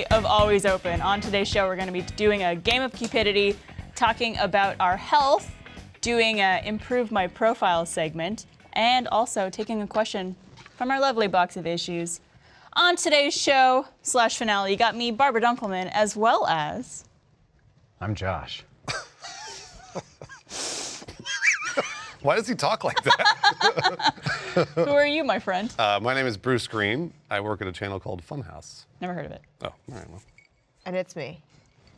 finale of Always Open. On today's show, we're going to be doing a game of cupidity, talking about our health, doing a Improve My Profile segment, and also taking a question from our lovely box of issues. On today's show / finale, you got me, Barbara Dunkelman, as well as... I'm Josh. Why does he talk like that? Who are you, my friend? My name is Bruce Greene. I work at a channel called Funhouse. Never heard of it. Oh, all right, well. And it's me,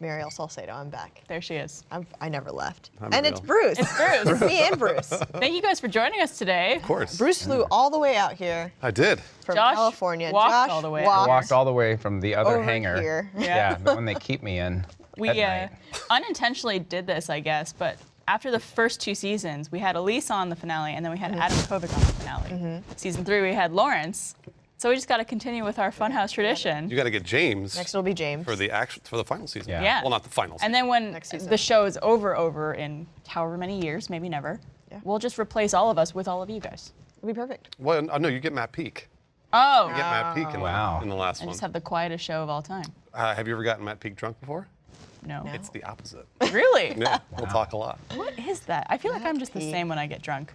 Mariel Salcedo. I'm back. There she is. I never left. I'm and real. it's Bruce. It's Bruce. It's me and Bruce. Thank you guys for joining us today. Of course. Bruce flew all the way out here I did. from Josh California. walked Josh all the way. walked Walked all the way from the other over hangar. here. Yeah, the one they keep me in. We at night. unintentionally did this, I guess, but after the first 2 seasons, we had Elise on the finale, and then we had Adam Kovic on the finale. Season 3, we had Lawrence. So we just got to continue with our Funhouse tradition. You got to get James Next it'll be James. for the final season. Yeah. Yeah. Well, not the final season. And then when Next season. the show is over in however many years, maybe never, Yeah. we'll just replace all of us with all of you guys. It'll be perfect. Well, no, you get Matt Peak. Oh, You get Matt Peak in, Wow. in the last I one. just have the quietest show of all time. Have you ever gotten Matt Peak drunk before? No. No. It's the opposite. Really? Yeah, we'll talk a lot. What is that? I feel like I'm just the Peak. same when I get drunk.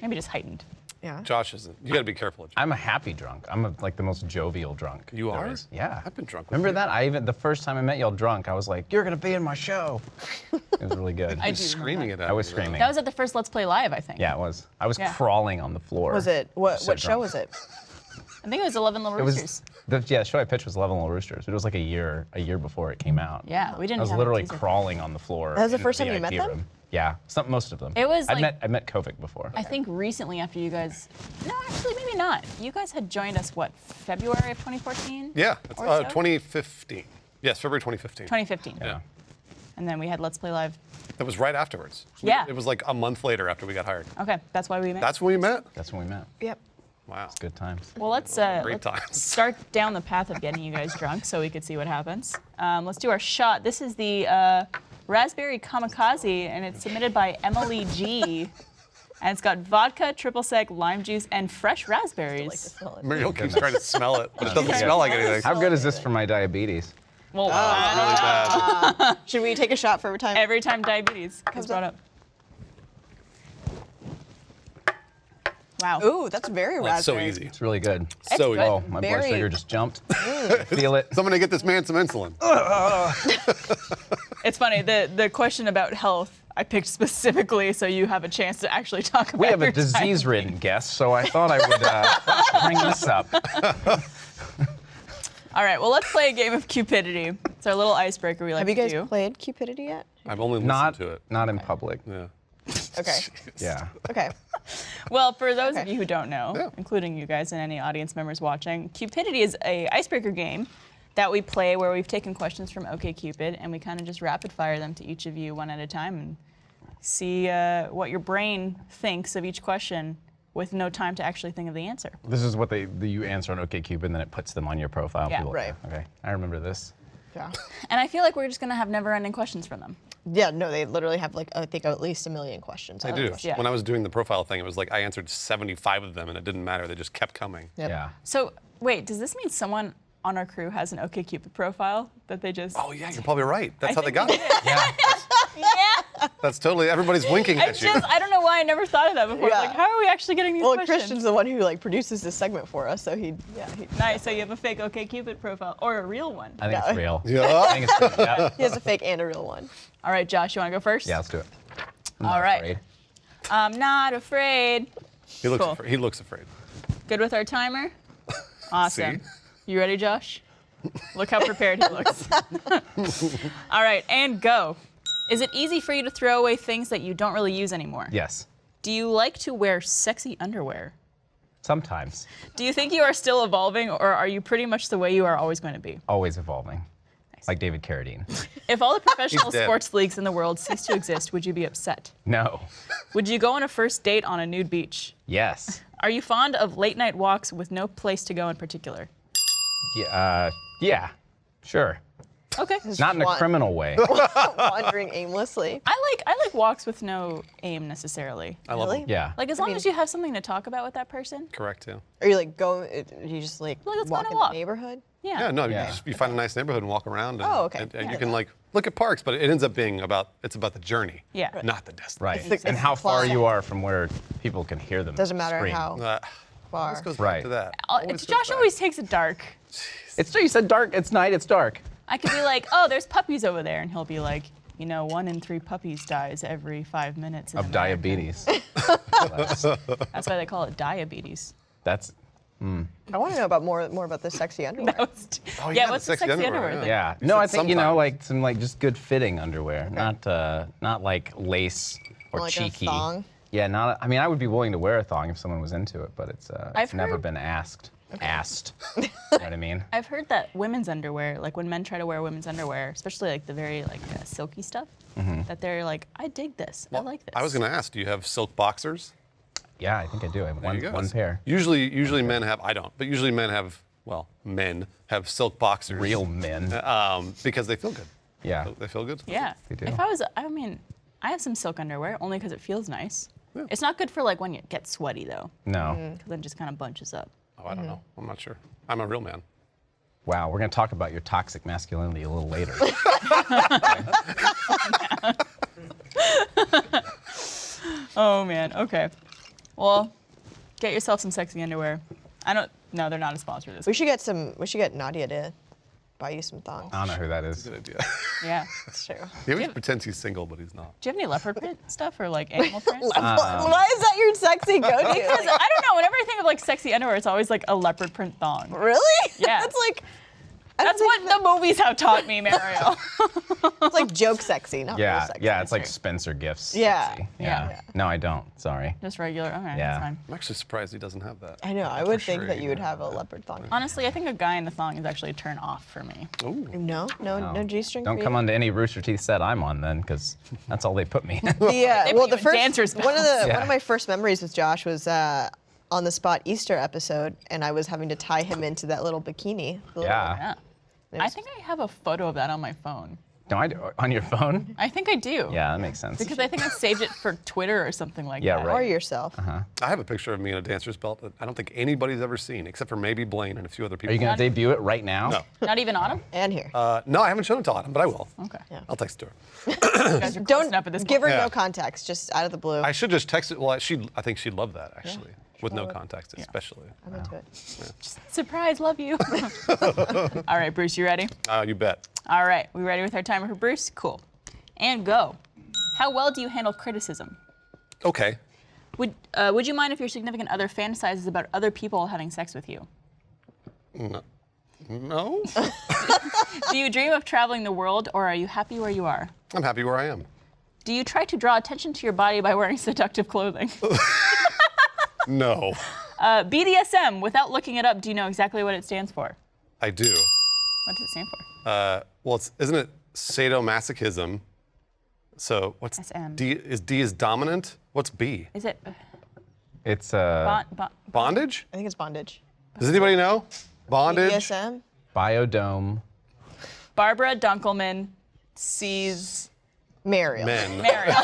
Maybe just heightened. Yeah. Josh isn't. You got to be careful. I'm a happy drunk. I'm like the most jovial drunk. You there are? is. Yeah. I've been drunk with Remember you. that? The first time I met y'all drunk, I was like, "You're gonna be in my show." It was really good. I You're do screaming remember it at I was me, screaming. That was at the first Let's Play Live, I think. Yeah, it was. I was Yeah. crawling on the floor. Was it? What So show drunk. was it? I think it was 11 Little It Roosters. was the show I pitched was 11 Little Roosters. But it was like a year before it came out. Yeah, we didn't I was have a literally teaser. crawling on the floor. That was the in first time you met VIP them? room. Yeah, most of them. It was I like- met Kovic before. I think recently after you guys, no, actually maybe not. You guys had joined us, what, February of 2014? Yeah, it's, Or so? 2015. Yes, February 2015. 2015. Yeah. And then we had Let's Play Live. That was right afterwards. Yeah. It was like a month later after we got hired. Okay, that's why we met. That's when we met? That's when we met. Yep. Wow. Good times. Well, let's Great times. start down the path of getting you guys drunk so we could see what happens. Let's do our shot. This is the Raspberry Kamikaze, and it's submitted by Emily G. And it's got vodka, triple sec, lime juice, and fresh raspberries. Muriel keeps trying to smell it, but it doesn't smell like anything. How good is this for my diabetes? Well, Really bad. Should we take a shot for every time? every time diabetes is brought up. Wow. Ooh, that's very That's so raspberry. easy. It's really good. So good. easy. Oh, my blood Very- sugar just jumped. Feel it. Somebody get this man some insulin. It's funny, the question about health, I picked specifically so you have a chance to actually talk about We have a your disease-ridden guest, so I thought I would bring this up. All right, well, let's play a game of cupidity. It's our little icebreaker we like Have you to guys do. played Cupidity yet? I've only listened Not, to it. not in public. Yeah. Okay. Yeah. Okay. Well, for those of Okay. you who don't know, Yeah. including you guys and any audience members watching, Cupidity is a icebreaker game that we play where we've taken questions from OkCupid and we kind of just rapid fire them to each of you one at a time and see what your brain thinks of each question with no time to actually think of the answer. This is what you answer on OkCupid, and then it puts them on your profile. Yeah. People- Right. Okay. I remember this. Yeah. And I feel like we're just going to have never-ending questions from them. Yeah, no, they literally have like, I think at least 1 million questions. I do. Yeah. When I was doing the profile thing, it was like I answered 75 of them and it didn't matter. They just kept coming. Yep. Yeah. So, wait, does this mean someone on our crew has an OkCupid profile that they just... Oh, yeah, you're probably right. That's I how they think got we it. did. Yeah. Yeah! That's totally, everybody's winking I at you. I don't know why I never thought of that before. Yeah. Like, how are we actually getting these Well, questions? Christian's the one who like produces this segment for us, so he. Nice, so you have a fake OkCupid profile, or a real one. I think Yeah. it's real. I Yeah. think it's real. Yeah. He has a fake and a real one. All right, Josh, you want to go first? Yeah, let's do it. I'm All not right. afraid. I'm not afraid. He looks, Cool. he looks afraid. Good with our timer? Awesome. See? You ready, Josh? Look how prepared he looks. All right, and go. Is it easy for you to throw away things that you don't really use anymore? Yes. Do you like to wear sexy underwear? Sometimes. Do you think you are still evolving, or are you pretty much the way you are always going to be? Always evolving. Like David Carradine. If all the professional He's dead. sports leagues in the world cease to exist, would you be upset? No. Would you go on a first date on a nude beach? Yes. Are you fond of late night walks with no place to go in particular? Yeah. Sure. Okay. Not in a criminal way. Wandering aimlessly. I like walks with no aim necessarily. I love Really? him. Yeah. Like as long as you have something to talk about with that person. Correct, yeah. Are you like going? You just like Like, let's go walk on a in walk. the neighborhood? Yeah. No, Yeah. you find a nice neighborhood and walk around. And, Oh, okay. And Yeah. you can like look at parks, but it ends up being about the journey. Yeah. Not the destination. Right. It's the- And it's how the far climb. you are from where people can hear them. Doesn't matter scream. how far. This goes Right. back to that. Josh always takes it dark. It's true. You said dark. It's night. It's dark. I could be like, oh, there's puppies over there. And he'll be like, 1 in 3 puppies dies every 5 minutes. in Of America." diabetes. That's why they call it diabetes. That's. I want to know about more about the sexy underwear. Oh, yeah, the what's the sexy underwear thing? Yeah. You No, said I think sometimes. like some just good fitting underwear, not like lace or Like a cheeky. thong? Yeah, not. I mean, I would be willing to wear a thong if someone was into it, but it's I've never heard- been asked. Asked. You know what I mean? I've heard that women's underwear, like when men try to wear women's underwear, especially like the very silky stuff, that they're like, I dig this. I like this. I was going to ask, do you have silk boxers? Yeah, I think I do. I have There you go. one pair. Usually men have. I don't, but usually men have. Well, men have silk boxers. Real men. Because they feel good. Yeah. They feel good. Yeah. They do. If I have some silk underwear only because it feels nice. Yeah. It's not good for like when you get sweaty though, No. because then it just kind of bunches up. Oh, I don't know. I'm not sure. I'm a real man. Wow, we're gonna talk about your toxic masculinity a little later. Oh man. Okay. Well, get yourself some sexy underwear. No, they're not a sponsor of this. We should get Nadia to buy you some thongs. I don't know who that is. Good idea. Yeah. That's true. He always pretends he's single, but he's not. Do you have any leopard print stuff or like animal print? Why is that your sexy go-to? Because I don't know. Whenever I think of like sexy underwear, it's always like a leopard print thong. Really? Yeah. That's like. I don't That's think what the movies have taught me, Mario. It's like joke sexy, not real Yeah, sexy. yeah, it's like Spencer gifts. Yeah. sexy. Yeah. No, I don't. Sorry. Just regular. Okay, Yeah. that's fine. I'm actually surprised he doesn't have that. I know. I would For think sure that he you would would have a leopard thong. Honestly, I think a guy in the thong is actually a turn off for me. Ooh. No G-string. Don't for come you? on to any Rooster Teeth set I'm on then, because that's all they put me in. Well, They put you the in first dancer's one of Yeah. my first memories with Josh was on the spot Easter episode, and I was having to tie him into that little bikini. The little- Yeah. Yeah. I think I have a photo of that on my phone. No, I do. On your phone? I think I do. Yeah, that makes sense. Because I think I saved it for Twitter or something like Yeah, that. right. Or yourself. I have a picture of me in a dancer's belt that I don't think anybody's ever seen, except for maybe Blaine and a few other people. Are you going to debut it right now? No. Not even on him? And here. No, I haven't shown it to Autumn, but I will. Okay. Yeah. I'll text it to her. You guys are close Don't enough at this give her point. Yeah. no context, just out of the blue. I should just text it. Well, I think she'd love that, actually. With no would. context, especially. I'm into it. Surprise, love you. All right, Bruce, you ready? You bet. All right, we ready with our timer for Bruce? Cool. And go. How well do you handle criticism? Okay. Would you mind if your significant other fantasizes about other people having sex with you? No? Do you dream of traveling the world, or are you happy where you are? I'm happy where I am. Do you try to draw attention to your body by wearing seductive clothing? No. BDSM, without looking it up, do you know exactly what it stands for? I do. What does it stand for? Well, isn't it sadomasochism? So what's SM. D? Is D is dominant? What's B? Is it It's Bondage? I think it's bondage. Does anybody know? Bondage? BDSM? Biodome. Barbara Dunkelman sees Mariel. Men. Mario?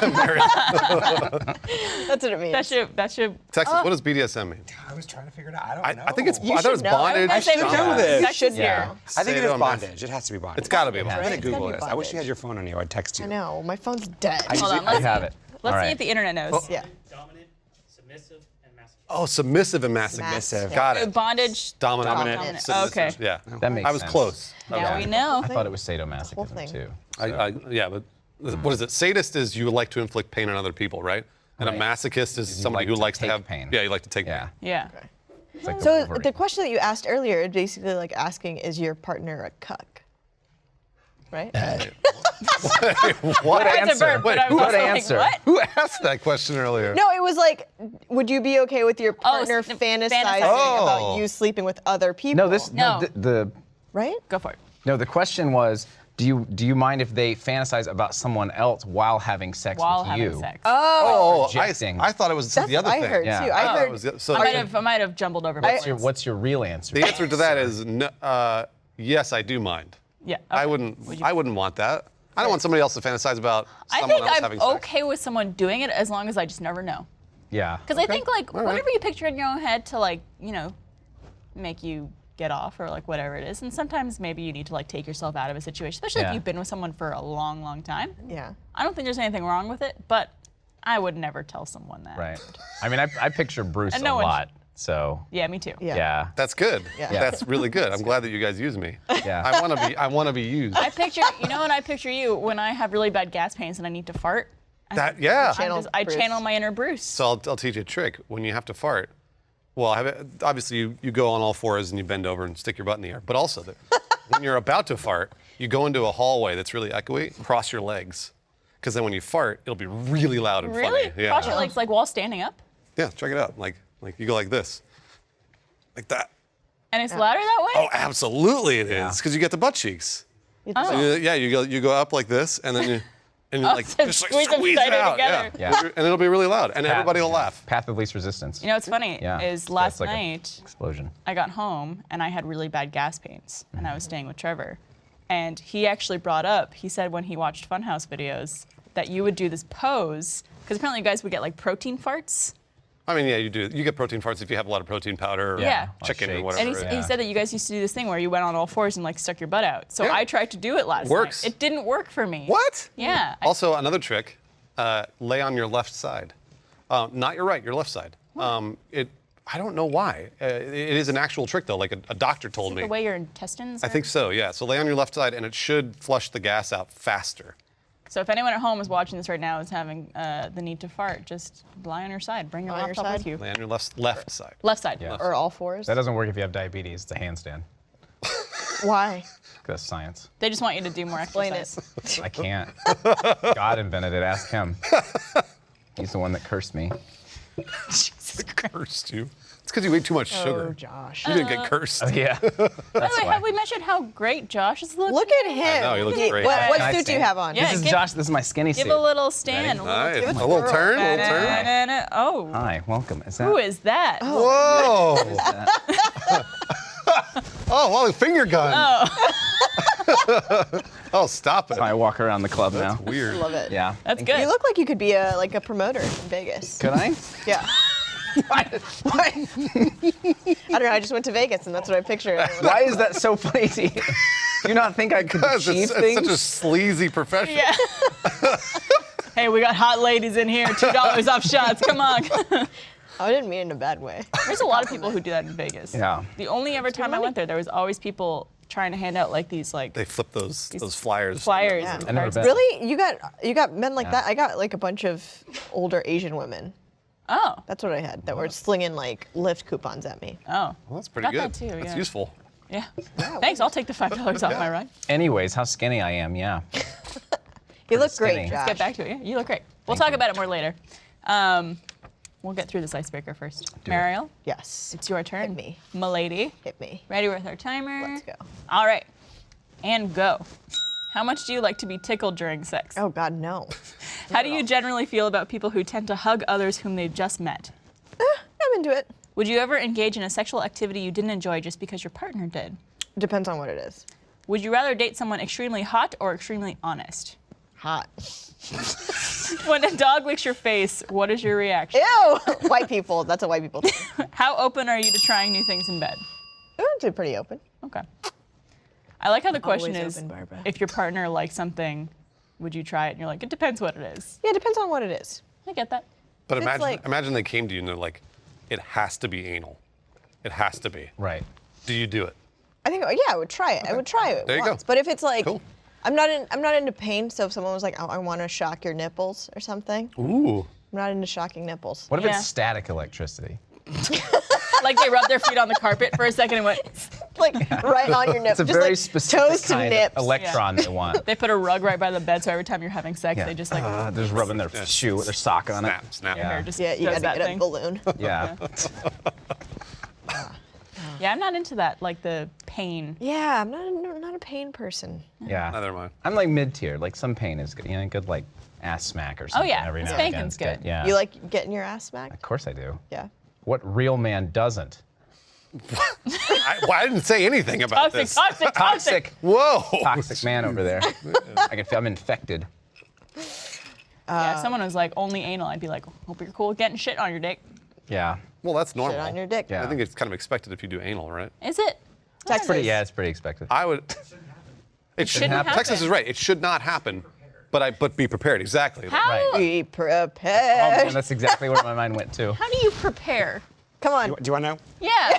That's what it means. That should. Texas, what does BDSM mean? I was trying to figure it out. I don't know. I think it's. You I thought it was should know. bondage. I was gonna say, should know this. Texas Should here. know. I think it is Sadomas- bondage. It has to be bondage. It's got to be I'm bondage. gonna It's gotta Google be this. I wish you bondage. had your phone on you. I'd text you. I know. My phone's dead. Hold on, You let's have see. it. Let's All see right. if the internet knows. Yeah. Dominant, submissive, and masculine. Oh, submissive and masochistic. Massive. Got it. Bondage. Dominant. Dominant. Submissive. Okay. Yeah. That makes I was sense. close. Now we know. I thought it was thing. sadomasochism too. Yeah, but what is it? Sadist is you like to inflict pain on other people, right? And a Right. masochist is somebody like who to likes to take have pain. Yeah, you like to take Yeah. pain. Yeah. It's like So Wolverine. the question that you asked earlier is basically like asking, is your partner a cuck? Right? What That's a burp, but I was What also like, answer? what? Who asked that question earlier? No, it was like, would you be okay with your partner s- fantasizing fantasizing. about Oh. you sleeping with other people? No, this No. the Right? Go for it. no. The question was, do you mind if they fantasize about someone else while having sex While with having you? sex. Oh, Projecting. I thought it was That's the other what I thing. heard Yeah. too. I I thought it heard. was the- so I might have jumbled over. What's your real answer? the answer to that is no, yes, I do mind. Yeah. I okay. wouldn't. I wouldn't want that. I don't want somebody else to fantasize about I someone think else I'm having sex. okay with someone doing it as long as I just never know. Yeah. Because I think like right. whatever you picture in your own head to like make you get off or like whatever it is. And sometimes maybe you need to like take yourself out of a situation, especially if Yeah. you've been with someone for a long, long time. Yeah. I don't think there's anything wrong with it, but I would never tell someone that. Right. I mean, I picture Bruce And a no one lot, so Yeah, me too. Yeah. yeah. That's good. Yeah. That's really good. I'm glad that you guys use me. Yeah. I want to be used. I picture, you know, when I picture you when I have really bad gas pains and I need to fart. Yeah. I Bruce. channel my inner Bruce. So I'll teach you a trick. When you have to fart, well, obviously you go on all fours and you bend over and stick your butt in the air. But also, when you're about to fart, you go into a hallway that's really echoey, cross your legs. Because then when you fart, it'll be really loud and Really? funny. Yeah. Cross your legs like while standing up? Yeah, check it out. Like you go like this. Like that. And it's louder that way? Oh, absolutely it is. Because you get the butt cheeks. Oh. So you go up like this, and then you like so just like squeeze them squeeze it tighter out. together. Yeah. And it'll be really loud, and everybody will laugh. Path of least resistance. You know what's funny Yeah. is So last that's like a night explosion. I got home and I had really bad gas pains and I was staying with Trevor. And he actually brought up, he said when he watched Funhouse videos that you would do this pose, because apparently you guys would get like protein farts. I mean, yeah, you do. You get protein farts if you have a lot of protein powder or Yeah. chicken or Shakes. whatever. And Yeah. he said that you guys used to do this thing where you went on all fours and like stuck your butt out. So Yeah. I tried to do it last Works. night. It didn't work for me. What? Yeah. Also, another trick: lay on your left side, not your right, your left side. I don't know why. It is an actual trick though. Like a doctor told me. The way your intestines I are? think so. Yeah. So lay on your left side, and it should flush the gas out faster. So if anyone at home is watching this right now is having the need to fart, just lie on your side. Bring your Lie on your laptop with side? you. Lay on your left side. Left side. Yeah. Or all fours. That doesn't work if you have diabetes. It's a handstand. Why? That's science. They just want you to do more Explain exercise. I can't. God invented it. Ask him. He's the one that cursed me. Jesus Christ. Cursed you. It's because you ate too much sugar. Oh, Josh. You didn't get cursed. Yeah. By the That's way, why. have we mentioned how great Josh is looking? Look at him. I know, he looks great. What Can I suit do you stand? have on? Yeah. This is give- Josh. This is my skinny Give suit. a little stand. a little Nice. Give it A to little the turn. girl. A little turn. Oh, Hi, welcome. Is that? who is that? Whoa! Oh, well, a finger gun. Oh, stop it. I walk around the club now. Weird. Love it. Yeah. That's Thank good. You look like you could be a promoter in Vegas. Could I? Yeah. Why? I don't know. I just went to Vegas and that's what I pictured. Why is that so funny to you? Do you not think I could Because achieve it's things? such a sleazy profession. Yeah. Hey, we got hot ladies in here. $2 off shots. Come on. I didn't mean it in a bad way. There's a lot of people who do that in Vegas. Yeah. The only ever time I went there was always people trying to hand out like these like They flip those flyers. flyers. Yeah. and I've never cards. been. Really? You got men like that? I got like a bunch of older Asian women. Oh. That's what I had that were slinging like Lyft coupons at me. Oh. Well, that's pretty Got good. that too, That's yeah. useful. Yeah. Thanks. I'll take the $5 off my ride. Anyways, how skinny I am, yeah. You look skinny. great, Let's Josh. Get back to it. Yeah, you look great. We'll Thank talk you. about it more later. We'll get through this icebreaker first. Do it. Mariel, Yes. it's your turn. Hit me. Milady, Hit me. ready with our timer? Let's go. All right. And go. How much do you like to be tickled during sex? Oh God, no. How do you generally feel about people who tend to hug others whom they've just met? I'm into it. Would you ever engage in a sexual activity you didn't enjoy just because your partner did? Depends on what it is. Would you rather date someone extremely hot or extremely honest? Hot. When a dog licks your face, what is your reaction? Ew. White people. That's a white people thing. How open are you to trying new things in bed? I'm pretty open. Okay. I like how the question Always is, open, Barbara. if your partner likes something, would you try it? And you're like, it depends what it is. Yeah, it depends on what it is. I get that. But It's imagine, like- imagine they came to you and they're like, it has to be anal. It has to be. Right. Do you do it? I think, yeah, I would try it. I would try it There you go. once. But if it's like, Cool. I'm not into pain. So if someone was like, oh, I want to shock your nipples or something, Ooh. I'm not into shocking nipples. What if Yeah. it's static electricity? Like they rubbed their feet on the carpet for a second and went, Like right on your nips. It's a just very like specific toes to kind nips. of electron they want. they put a rug right by the bed, so every time you're having sex, Yeah. they just like, They're just rubbing their shoe with their sock on Snap, it. snap. Yeah. hair just Yeah, you does gotta that get thing. a balloon. Yeah. Yeah, I'm not into that, like the pain. Yeah, I'm not a pain person. Yeah. Neither am I. I'm like mid-tier. Like some pain is good. You know, good like ass smack or something. yeah. Every now Spanking's and again. good. Yeah. You like getting your ass smacked? Of course I do. Yeah. What real man doesn't? I didn't say anything about Toxic, this. toxic, toxic. Whoa. Toxic man over there. I can feel I'm infected. Yeah, if someone was like only anal, I'd be like, hope you're cool with getting shit on your dick. Yeah. Well, that's normal. Shit on your dick. Yeah. I think it's kind of expected if you do anal, right? Is it? Texas. It's pretty expected. I would. It shouldn't happen. Texas is right. It should not happen, but be prepared. Exactly. How? Right. Be Oh, prepared. man, that's exactly where my mind went to. How do you prepare? Come on. Do you want to know? Yeah.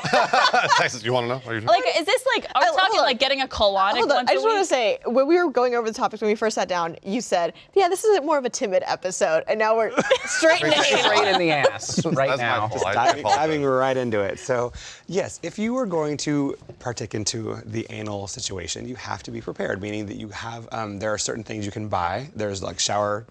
Texas, you want to know? Are you- Like, is this like, are we Hold talking on. like getting a colonic Hold on. once I a just want to week? say, when we were going over the topics when we first sat down, you said, yeah, this is more of a timid episode. And now we're straight into anal. Straight in the ass right That's now. my fault. I Diving apologize. right into it. So, yes, if you are going to partake into the anal situation, you have to be prepared, meaning that you have, there are certain things you can buy. There's like shower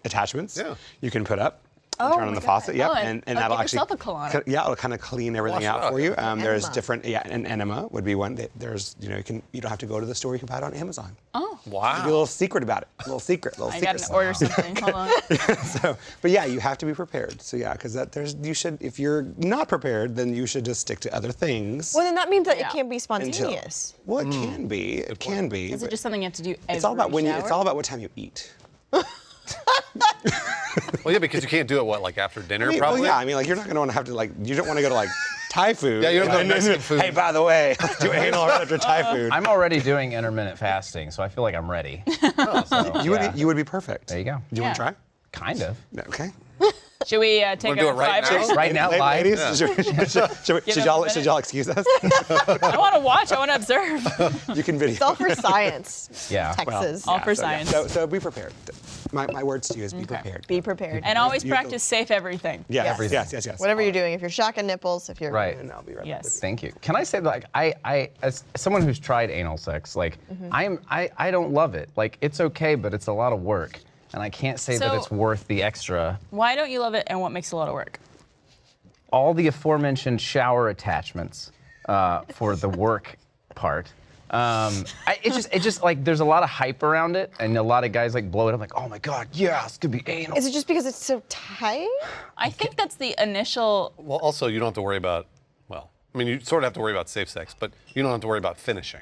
attachments you can put up. Oh turn my on the God. faucet, yep, Oh, and and that'll give actually, yourself a colonic. yeah, it'll kind of clean everything Wash it out out. for you. There's Enema. different, an enema would be one. There's, you don't have to go to the store. You can buy it on Amazon. Oh. Be a little secret about it. A little secret. I gotta order something. Hold on. So, but yeah, you have to be prepared. So yeah, because if you're not prepared, then you should just stick to other things. Well, then that means that Yeah. it can't be spontaneous. Well, it can be. It can be. Is it but just something you have to do every it's all about when shower? it's all about what time you eat. Well, yeah, because you can't do it like after dinner, probably. Well, yeah, I mean, like you're not going to have to you don't want to go to Thai food. Yeah, you don't go to and then- Mexican food. Hey, by the way, let's do anal right after Thai food. I'm already doing intermittent fasting, so I feel like I'm ready. So, You would be perfect. There you go. Do you want to Yeah. try? Kind of. No, okay. Should we take Wanna do a it right now? fiver? Right now, live. Ladies, should y'all excuse us? I want to watch. I want to observe. You can video. It's all for science. Yeah. Texas. All for So, yeah. science. So be prepared. My words to you is be prepared. Be prepared. And always You- practice safe everything. Yes, Yes. yes. Whatever you're doing, if you're shocking nipples, if you're Right. And I'll be right Yes. Thank you. Can I say that, like, I as someone who's tried anal sex, like, I don't love it. Like, it's okay, but it's a lot of work, and I can't say that So- it's worth the extra. Why don't you love it, and what makes it a lot of work? All the aforementioned shower attachments for the work part. It just like there's a lot of hype around it, and a lot of guys like blow it up like, oh my god, yeah, it's gonna be anal. Is it just because it's so tight? I think that's the initial. Well, also, you don't have to worry about, I mean, you sort of have to worry about safe sex, but you don't have to worry about finishing.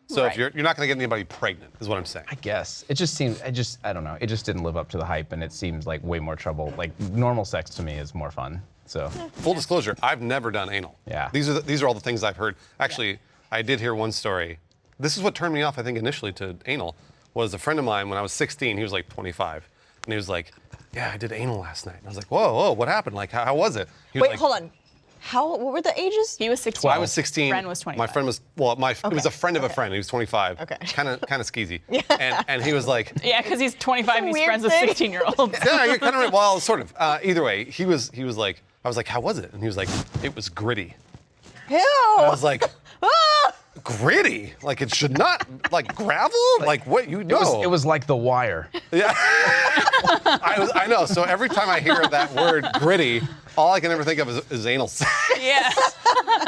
So Right. if you're not going to get anybody pregnant, is what I'm saying. I guess it just seems. I don't know. It just didn't live up to the hype, and it seems like way more trouble. Like normal sex to me is more fun. So Full disclosure, I've never done anal. Yeah. These are all the things I've heard. Actually, I did hear one story. This is what turned me off, I think, initially to anal, was a friend of mine when I was 16, he was like 25, and he was like, yeah, I did anal last night. And I was like, whoa, what happened? Like, how was it? He was Wait, like, hold on. What were the ages? He was 16. I was 16. Friend was 25. My friend was, it was a friend of a friend. He was 25. Okay. Kind of skeezy. And he was like, Yeah, because he's 25 and he's weird friends with thing. 16-year-olds. yeah, you're kind of right. Well, sort of. Either way, he was like, I was like, how was it? And he was like, it was gritty. Ew. I was like, Ah! gritty? Like it should not, like gravel? Like what? You know. it was like The Wire. Yeah. I know. So every time I hear that word gritty, all I can ever think of is anal sex. Yeah.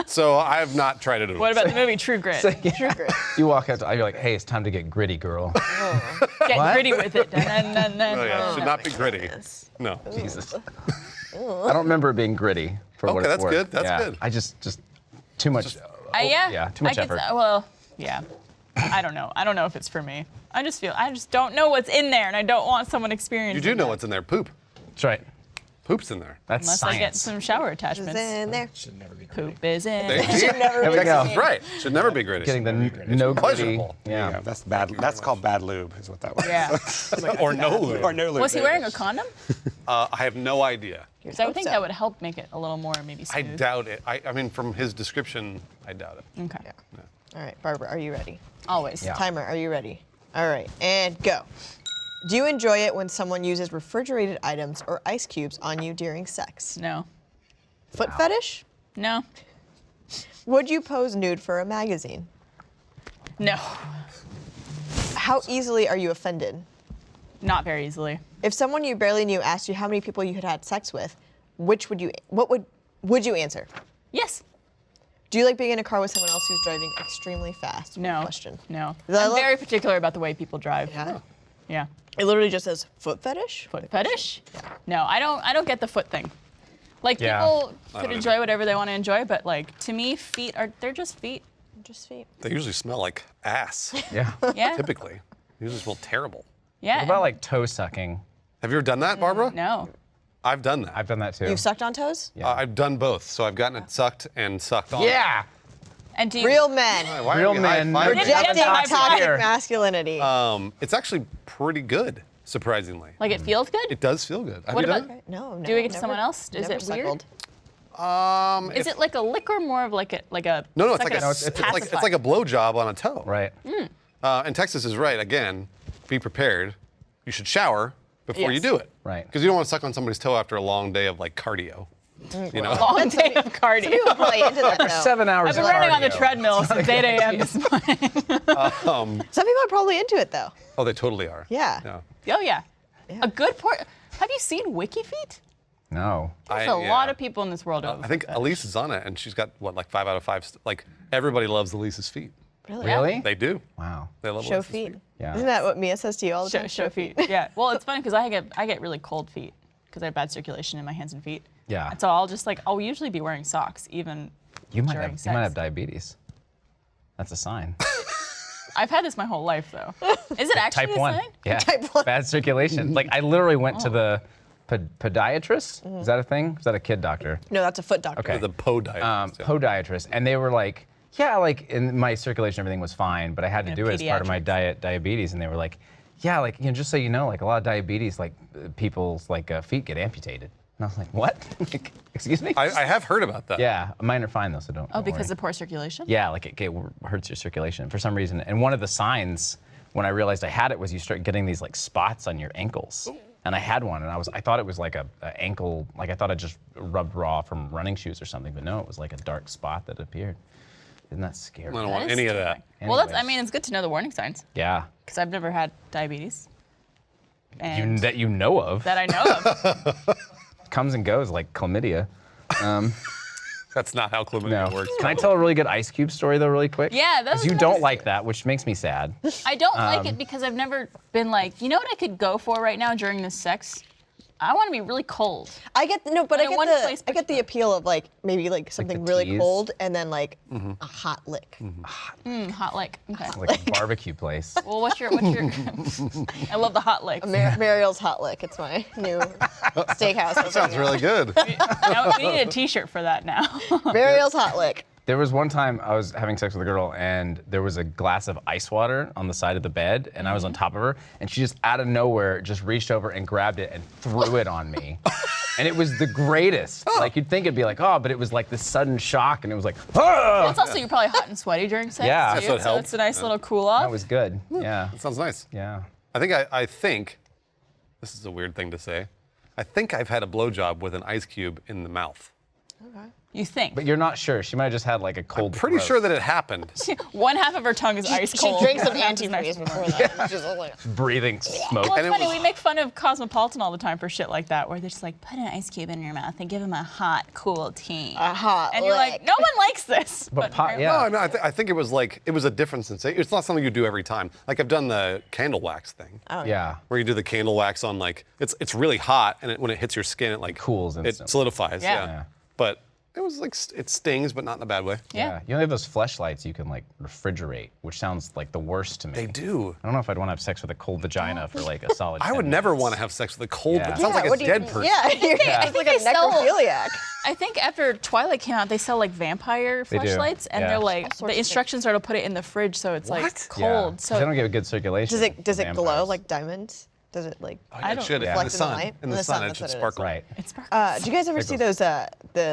So I have not tried it at all. What about the movie True Grit? True grit. You walk out, you're like, hey, it's time to get gritty, girl. Get What? gritty with it. Dun, dun, dun, Oh, yeah. dun. It should not be gritty. No. Jesus. I don't remember it being gritty. For what Okay, it's that's worth. good, that's Yeah. good. I just too much. Yeah. Too much I could effort. well, yeah. I don't know. I don't know if it's for me. I just don't know what's in there, and I don't want someone experiencing. You do know that. what's in there. Poop. That's right. Poop's in there. That's Unless I get science. some shower It's attachments. in there. Should never be gritty. Poop is in. Should never There we be go. That's right. Should never be gritty. Getting the no gritty. Pleasurable. Yeah. Yeah, that's bad. That's called bad lube, is what that was. Yeah. Or no lube. Or no lube. Was he wearing a condom? I have no idea. Because I would think that would help make it a little more maybe I smooth. doubt it. I mean, from his description, I doubt it. Okay. All right, Barbara, are you ready? Always. Yeah. Timer, are you ready? All right, and go. Do you enjoy it when someone uses refrigerated items or ice cubes on you during sex? No. Foot fetish? No. Would you pose nude for a magazine? No. How easily are you offended? Not very easily. If someone you barely knew asked you how many people you had had sex with, what would you answer? Yes. Do you like being in a car with someone else who's driving extremely fast? No. Question. No. I I'm love- very particular about the way people drive. Yeah. Yeah. It literally just says foot fetish. Foot fetish? No, I don't get the foot thing. Like Yeah. people I could don't enjoy whatever they want to enjoy, but like to me, they're just feet. Just feet. They usually smell like ass, Yeah. Yeah. typically. They usually smell terrible. Yeah. What about like toe sucking? Have you ever done that, Barbara? No. I've done that. I've done that too. You've sucked on toes? Yeah. I've done both. So I've gotten it sucked and sucked on. Yeah. And do you, Real men. Why are Real we men high-fiving? Rejecting Yeah, toxic here. masculinity. It's actually pretty good, surprisingly. like it feels good? It does feel good. Have What you about- done it? No, Doing it to never- someone else? Is never it weird? suckled. Is it like a lick or more of like a No, it's like a it's like a blowjob on a toe. Right. And Texas is right. Again, be prepared. You should shower before you Yes. do it. Right. Because you don't want to suck on somebody's toe after a long day of like cardio. You know. long day of cardio. People are probably into that though. 7 hours I've been of running on the cardio. treadmill since 8 a.m. this morning. Some people are probably into it though. Oh, they totally are. Yeah. Oh yeah. A good port. Have you seen WikiFeet? No. There's a lot of people in this world. I think Elise is on it, and she's got what, like 5 out of 5. Like everybody loves Elise's feet. Really? Really? They do. Wow. They love Show Elise's feet. Yeah. Isn't that what Mia says to you all the time? show feet. Yeah. Well, it's funny because I get really cold feet because I have bad circulation in my hands and feet. Yeah. And so I'll usually be wearing socks even You might during have sex. diabetes. That's a sign. I've had this my whole life though. Is it actually Type a 1. sign? Yeah. Type 1. Bad circulation. Like I literally went to the podiatrist. Is that a thing? Is that a kid doctor? No, that's a foot doctor. Okay. The podiatrist. yeah. Podiatrist, and they were like, yeah, like in my circulation, everything was fine, but I had to Yeah, do it as part of my pediatrics. diabetes, and they were like, yeah, like just so you know, like a lot of diabetes, like people's like feet get amputated, and I was like, what? Like, excuse me? I have heard about that. Yeah, mine are fine though, so don't. Oh, don't because worry. of poor circulation? Yeah, like it hurts your circulation for some reason, and one of the signs when I realized I had it was you start getting these like spots on your ankles. And I had one, and I thought it was like a ankle, like I thought I just rubbed raw from running shoes or something, but no, it was like a dark spot that appeared. Isn't that scary? I don't That want is any of scary. that. Well, Anyways. I mean, it's good to know the warning signs Yeah, because I've never had diabetes. And that you know of. that I know of. Comes and goes like chlamydia. That's not how chlamydia No. works. Can I tell a really good Ice Cube story though, really quick? Yeah, that was you what I don't was- like that, which makes me sad. I don't like it because I've never been like, you know what I could go for right now during this sex? I want to be really cold. I get no, but Like one place I get the appeal of like maybe like something really tease? cold and then like a hot lick. Hot lick. Okay. Like a barbecue place. Well, what's your? I love the hot licks. Mariel's hot lick. It's my new steakhouse. That sounds really good. Now, we need a T-shirt for that now. Mariel's hot lick. There was one time I was having sex with a girl and there was a glass of ice water on the side of the bed and I was on top of her and she just out of nowhere just reached over and grabbed it and threw it on me. And it was the greatest. Like you'd think it'd be like, oh, but it was like this sudden shock and it was like, oh! It's also you're probably hot and sweaty during sex. Yeah. too, That's what so helps. it's a nice little cool off. That was good. Yeah. That sounds nice. Yeah. I think, this is a weird thing to say. I think I've had a blowjob with an ice cube in the mouth. You think? But you're not sure. She might have just had like a cold Pretty throat. sure that it happened. One half of her tongue is ice She cold. drinks some One half is nice antifreeze and before warm. that. She's just like, breathing smoke. Well, And it's it funny. was- We make fun of Cosmopolitan all the time for shit like that, where they're just like, put an ice cube in your mouth and give him a hot, cool tea. a hot And you're like, lick. no one likes this. yeah. No, I mean, I think it was like, it was a different sensation. It's not something you do every time. Like I've done the candle wax thing. Yeah. Where you do the candle wax on like, it's really hot and when it hits your skin, it like Cools It instantly. solidifies, Yeah. yeah. But it was like, it stings, but not in a bad way. Yeah. You know, they have those fleshlights you can like refrigerate, which sounds like the worst to me. They do. I don't know if I'd want to have sex with a cold vagina for like a solid. I 10 would never minutes. want to have sex with a cold, Yeah. it sounds Yeah, like what a do you- dead person. Yeah, you're I just think like a they sell- necrophiliac. I think after Twilight came out, they sell like vampire They do, flashlights, and yeah. they're All like sorts the of instructions are to put it in the fridge so it's like What? Yeah, cold. 'cause So they don't get a good circulation. Does it glow vampires. like diamonds? Does it like? Oh, yeah, I it don't- should. Yeah. In the Reflect in the sun. light? In the sun, it that's should what it is. sparkle. Right. it sparkles. Do you guys ever see those the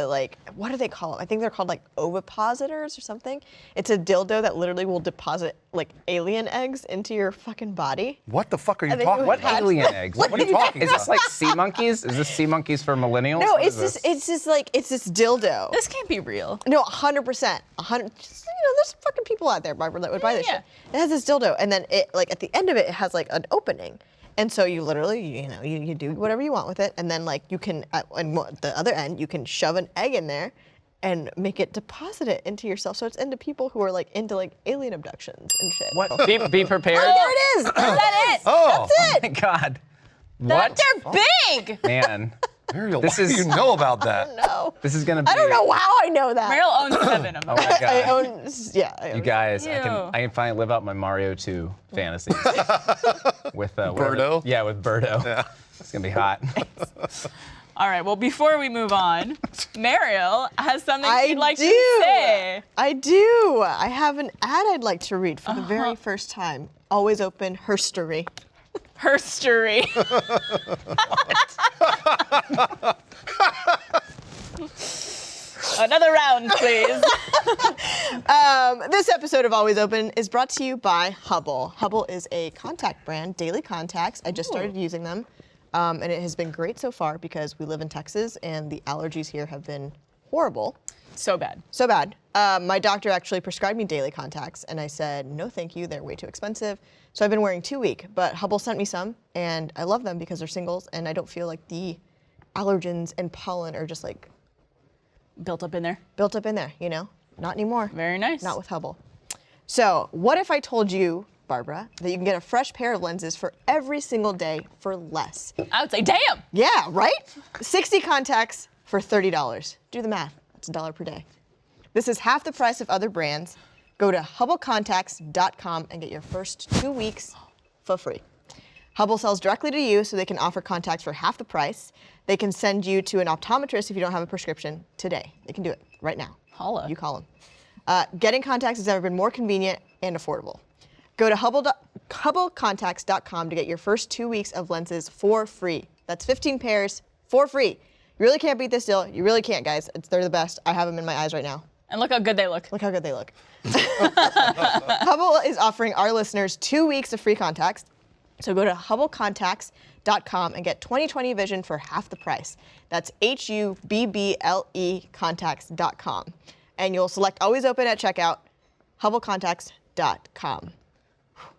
like what do they call them? I think they're called like ovipositors or something. It's a dildo that literally will deposit like alien eggs into your fucking body. What the fuck are you And then talking you What about? Hatch alien them. eggs? What are you talking Is this about? like sea monkeys? Is this sea monkeys for millennials? No, What it's is just it's just like it's this dildo. This can't be real. No, 100%. 100. Just, there's fucking people out there, Barbara, that would buy this Yeah. shit. It has this dildo, and then it like at the end of it, it has like an opening, and so you literally, you do whatever you want with it, and then like you can at the other end, you can shove an egg in there, and make it deposit it into yourself. So it's into people who are like into like alien abductions and shit. What? Be prepared. Oh, there it is. Is that it? Oh, Oh my God. What? They're big. Man, Mariel, This why do is- you know about that? No, this is gonna be. I don't know how I know that. Meryl owns 7 of them. Oh my God. I own. Yeah. I own. You guys, Ew. I can finally live out my Mario 2 fantasies with Birdo? Yeah, with Birdo. Yeah. It's gonna be hot. All right, well, before we move on, Mariel has something I she'd like do. to say. I do. I have an ad I'd like to read for the very first time. Always open herstory. Herstory. Another round, please. This episode of Always Open is brought to you by Hubble. Hubble is a contact brand, daily contacts. I just started using them, and it has been great so far because we live in Texas and the allergies here have been horrible. So bad. So bad. My doctor actually prescribed me daily contacts, and I said, no thank you, they're way too expensive. So I've been wearing 2 week, but Hubble sent me some, and I love them because they're singles, and I don't feel like the allergens and pollen are just like Built up in there. built up in there, you know? Not anymore. Very nice. Not with Hubble. So what if I told you, Barbara, that you can get a fresh pair of lenses for every single day for less? I would say, damn. Yeah, right? 60 contacts for $30. Do the math. That's $1 per day. This is half the price of other brands. Go to hubblecontacts.com and get your first 2 weeks for free. Hubble sells directly to you, so they can offer contacts for half the price. They can send you to an optometrist if you don't have a prescription today. They can do it right now. Holla. You call them. Getting contacts has never been more convenient and affordable. Go to hubblecontacts.com to get your first 2 weeks of lenses for free. That's 15 pairs for free. You really can't beat this deal. You really can't, guys. They're the best. I have them in my eyes right now. And look how good they look. Look how good they look. Hubble is offering our listeners 2 weeks of free contacts. So go to hubblecontacts.com and get 20/20 vision for half the price. That's HUBBLE contacts.com. And you'll select Always Open at checkout, hubblecontacts.com.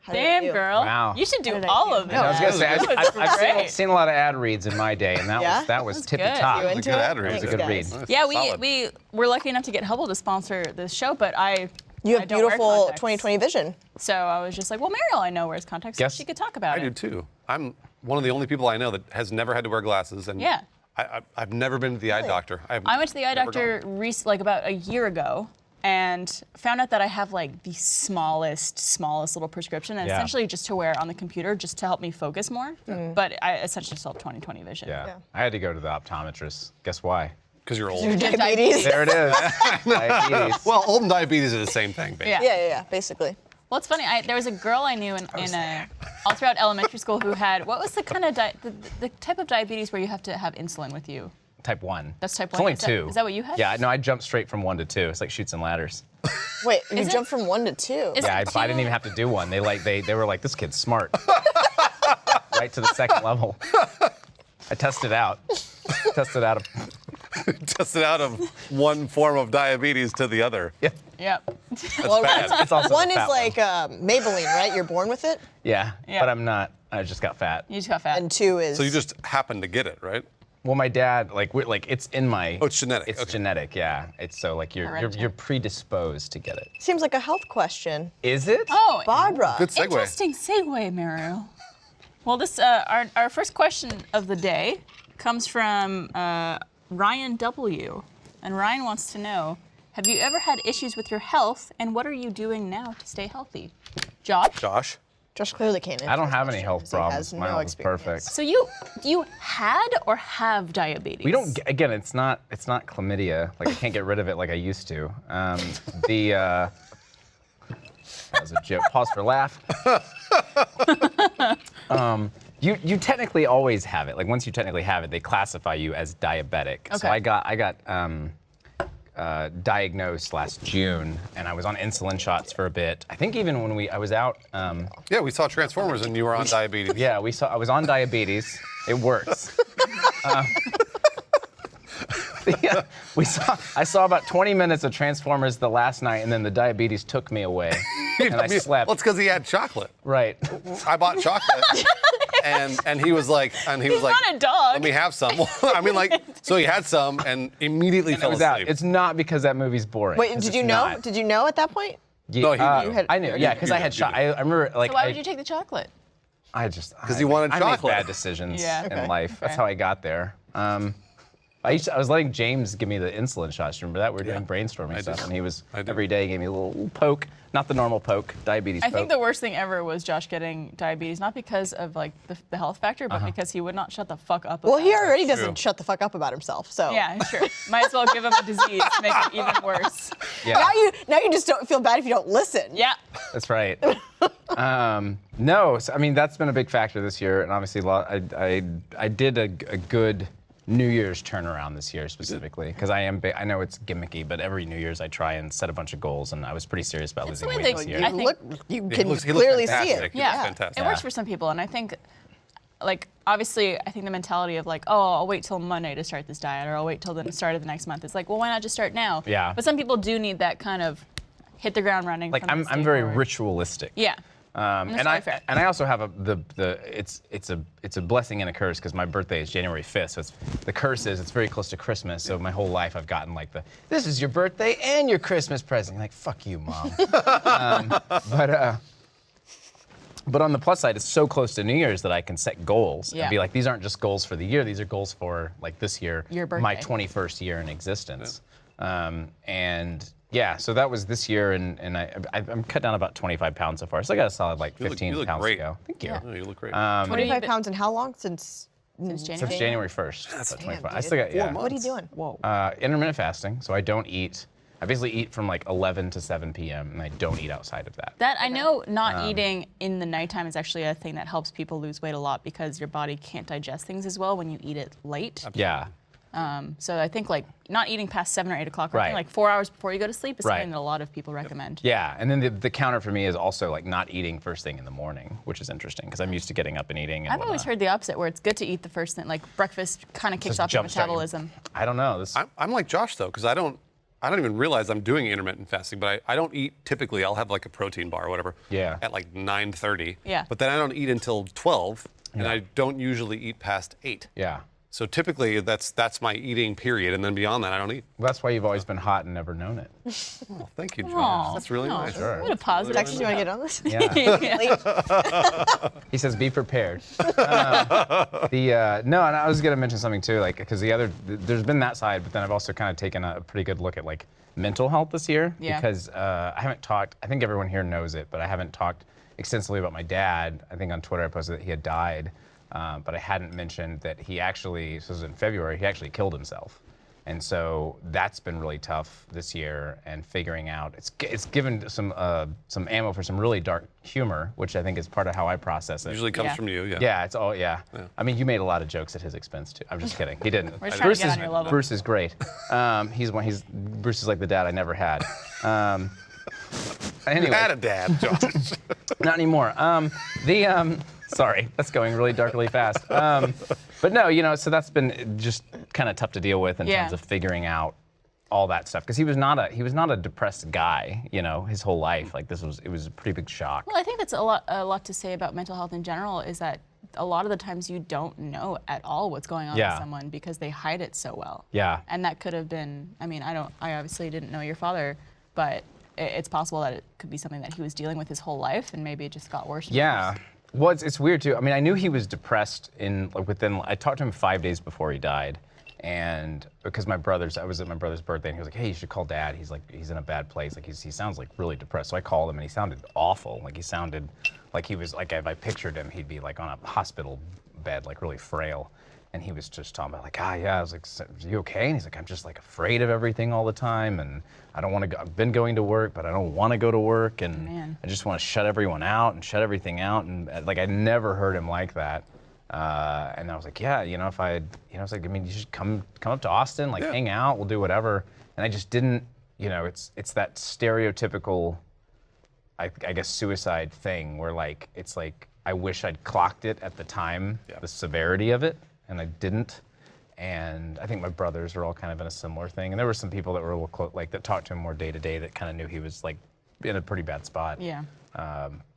How did I Damn, do? girl. Wow. You should do How did I all do? of it. No, I was gonna say, That was I've great. seen a lot of ad reads in my day, and that Yeah? was That's tippy good. top. You That was a into good it? ad read. It was a Thanks, good read. guys. Nice. Yeah, Solid. we were lucky enough to get Hubble to sponsor this show, but I You I have don't wear beautiful contacts. 20/20 vision. So I was just like, well, Mariel I know wears contacts, so Yes. she could talk about I it. do too. I'm one of the only people I know that has never had to wear glasses, and Yeah. I've never been to the eye doctor. I went to the eye never doctor like about a year ago and found out that I have like the smallest little prescription, and Yeah. essentially just to wear on the computer just to help me focus more. But I essentially still have 20/20 vision. Yeah. I had to go to the optometrist. Guess why? because you're old. Diabetes. There it is. Diabetes. Well, old and diabetes are the same thing, basically. Yeah. Basically. Well, it's funny. There was a girl I knew in all throughout elementary school who had what was the kind of the type of diabetes where you have to have insulin with you? Type 1. That's type It's 1. only Is that- 2. is that what you had? Yeah, no, I jumped straight from 1 to 2. It's like Chutes and Ladders. Wait, you Is it- jumped from 1 to 2. Is Yeah, it I didn't even have to do one. They were like, this kid's smart. Right to the second level. I tested out. Tested out. Tested out of one form of diabetes to the other. Yeah. Yep. Well, bad. It's also one the is fat like Maybelline, right? You're born with it. Yeah, Yeah. but I'm not. I just got fat. You just got fat. And 2 is. So you just happened to get it, right? Well, my dad, it's in my. Oh, it's genetic. It's Okay. genetic, yeah. It's so like you're Hereditary. predisposed to get it. Seems like a health question. Is it? Oh, Barbara. Good segue. interesting segue, Mario. Well, this our first question of the day comes from Ryan W. And Ryan wants to know, have you ever had issues with your health, and what are you doing now to stay healthy? Josh? Josh? Josh clearly can't. I don't answer have this any question health 'cause he problems. has My no health is experience. perfect. So you had or have diabetes? We don't. Again, it's not chlamydia. Like I can't get rid of it like I used to. That was a joke. Pause for laugh. You technically always have it. Like once you technically have it, they classify you as diabetic. So Okay. I got diagnosed last June, and I was on insulin shots for a bit. I think even when I was out. Yeah, we saw Transformers and you were on diabetes. Yeah, I was on diabetes. It works. Yeah, I saw about 20 minutes of Transformers the last night, and then the diabetes took me away, and I slept. Well, it's because he had chocolate. Right. I bought chocolate, and he was like, not a dog. let me have some. I mean, like, so he had some and immediately I fell was out. asleep. It's not because that movie's boring. Wait, 'cause did it's you know? not. Did you know at that point? No, he knew. You had- I knew. Yeah, because I had You shot. knew. I remember like. So why would you take the chocolate? I just. 'Cause you wanted I chocolate. make bad decisions Yeah. in Okay. life. That's Okay. how I got there. I was letting James give me the insulin shots. Remember that? We were doing brainstorming I stuff, do. and he was I do. every day gave me a little poke, not the normal poke, diabetes I poke. think the worst thing ever was Josh getting diabetes, not because of like the health factor, but because he would not shut the fuck up. Well, about he it. already True. doesn't shut the fuck up about himself. So Yeah, sure. Might as well give him a disease to make it even worse. yeah, now you just don't feel bad if you don't listen. Yeah. that's right. No, so, I mean that's been a big factor this year, and obviously I did a good New Year's turnaround this year specifically because I know it's gimmicky, but every New Year's I try and set a bunch of goals, and I was pretty serious about It's losing the way weight they- this year. I think- You He can looks clearly see fantastic. it. He looks Yeah, fantastic. it works for some people, and I think, like, obviously, I think the mentality of like, oh, I'll wait till Monday to start this diet, or I'll wait till the start of the next month. It's like, well, why not just start now? Yeah. But some people do need that kind of hit the ground running. Like from this I'm day very forward. ritualistic. Yeah. And totally I fair. and I also have it's a blessing and a curse because my birthday is January 5th, so the curse is it's very close to Christmas. So my whole life I've gotten like this is your birthday and your Christmas present. Like fuck you, mom. But on the plus side, it's so close to New Year's that I can set goals Yeah. and be like, these aren't just goals for the year; these are goals for like this year, Your my birthday. 21st year in existence. And yeah, so that was this year, and I'm cut down about 25 pounds so far. So I got a solid like You look- 15 you look pounds great. to go. Thank you. Oh, you look great. What have you 25 been- pounds in how long? Since since January. Since January 1st. That's about damn, 25. I dude. still got, 4 yeah. months. what are you doing? Whoa. Intermittent fasting, so I don't eat. I basically eat from like 11 to 7 p.m. and I don't eat outside of that. That I know not eating in the nighttime is actually a thing that helps people lose weight a lot because your body can't digest things as well when you eat it late. Yeah. So I think like not eating past 7 or 8 o'clock, Right. like 4 hours before you go to sleep is Right. something that a lot of people recommend. Yeah, and then the counter for me is also like not eating first thing in the morning, which is interesting because I'm used to getting up and eating. And I've always heard the opposite, where it's good to eat the first thing, like breakfast kind of kicks Just off your jumpstart your- metabolism. I don't know. I'm like Josh though, because I don't even realize I'm doing intermittent fasting, but I don't eat typically. I'll have like a protein bar or whatever. Yeah. At like 9:30. Yeah. But then I don't eat until 12, and Yeah. I don't usually eat past 8. Yeah. So typically that's my eating period, and then beyond that I don't eat. Well, that's why you've always been hot and never known it. Oh, thank you, Josh. Aw. That's really Aw. nice. What a positive. Texas, you want to get on this? Yeah. He says, "Be prepared." No, and I was gonna mention something too, like because there's been that side, but then I've also kind of taken a pretty good look at like mental health this year Yeah. because I haven't talked. I think everyone here knows it, but I haven't talked extensively about my dad. I think on Twitter I posted that he had died, but I hadn't mentioned that he actually. This was in February. He actually killed himself. And so that's been really tough this year, and figuring out it's given some ammo for some really dark humor, which I think is part of how I process it. Usually comes Yeah. from you. Yeah. Yeah, it's all yeah. I mean, you made a lot of jokes at his expense too. I'm just kidding. He didn't. We're just trying to get on your level. Bruce is great. Bruce is like the dad I never had. Anyway, You had a dad, Josh. not anymore. Sorry, that's going really dark really fast. But no, so that's been just kind of tough to deal with in Yeah. terms of figuring out all that stuff because he was not a depressed guy, his whole life. Like it was a pretty big shock. Well, I think that's a lot to say about mental health in general is that a lot of the times you don't know at all what's going on Yeah. with someone because they hide it so well. Yeah. And that could have been, I mean, I obviously didn't know your father, but it's possible that it could be something that he was dealing with his whole life and maybe it just got worse. and Yeah. worse. Well, it's weird too. I mean, I knew he was depressed I talked to him 5 days before he died. And because I was at my brother's birthday and he was like, hey, you should call Dad. He's in a bad place. Like he sounds like really depressed. So I called him and he sounded awful. Like he sounded like he was like, if I pictured him, he'd be like on a hospital bed, like really frail. And he was just talking about like, yeah. I was like, are you okay? And he's like, I'm just like afraid of everything all the time. And I don't want to go, I've been going to work, but I don't want to go to work. And Man. I just want to shut everyone out and shut everything out. And like, I never heard him like that. And I was like, yeah, I was like, I mean, you should come up to Austin, like hang out, we'll do whatever. And I just didn't, it's that stereotypical, I guess, suicide thing where like, it's like, I wish I'd clocked it at the time, the severity of it, and I didn't. And I think my brothers are all kind of in a similar thing. And there were some people that were a little close, like that talked to him more day to day that kind of knew he was like in a pretty bad spot. Yeah.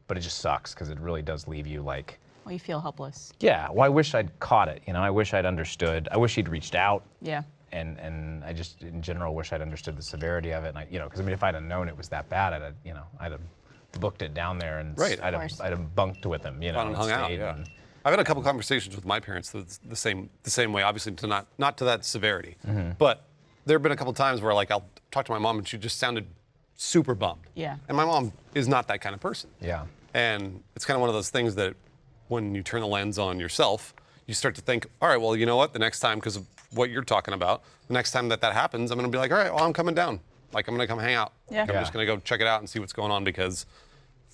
But it just sucks because it really does leave you like, Well, you feel helpless. yeah, well, I wish I'd caught it. I wish I'd understood. I wish he'd reached out. Yeah. And I just, in general, wish I'd understood the severity of it. And because I mean, if I'd have known it was that bad, I'd have booked it down there and Right. I'd Of course. have bunked with him. Gone and hung out, stayed yeah. I've had a couple conversations with my parents that's the same way, obviously not to that severity. But there have been a couple times where like I'll talk to my mom and she just sounded super bummed. Yeah. And my mom is not that kind of person. Yeah. And it's kind of one of those things that when you turn the lens on yourself, you start to think, all right, well, you know what? The next time, because of what you're talking about, the next time that happens, I'm going to be like, all right, well, I'm coming down. Like, I'm going to come hang out. Yeah. I'm just going to go check it out and see what's going on because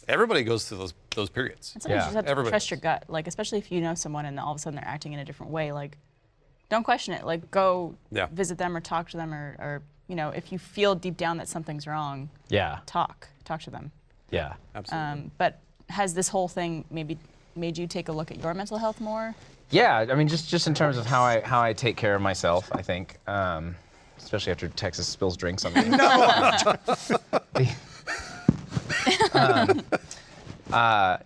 everybody goes through those periods. And sometimes you just have to Everybody trust does. your gut, like especially if you know someone and all of a sudden they're acting in a different way. Like, don't question it. Like, go visit them or talk to them, or you know, if you feel deep down that something's wrong, talk to them. Yeah. Absolutely. But has this whole thing maybe made you take a look at your mental health more? Yeah, I mean, just in terms of how I take care of myself, I think, especially after Texas spills drinks on me.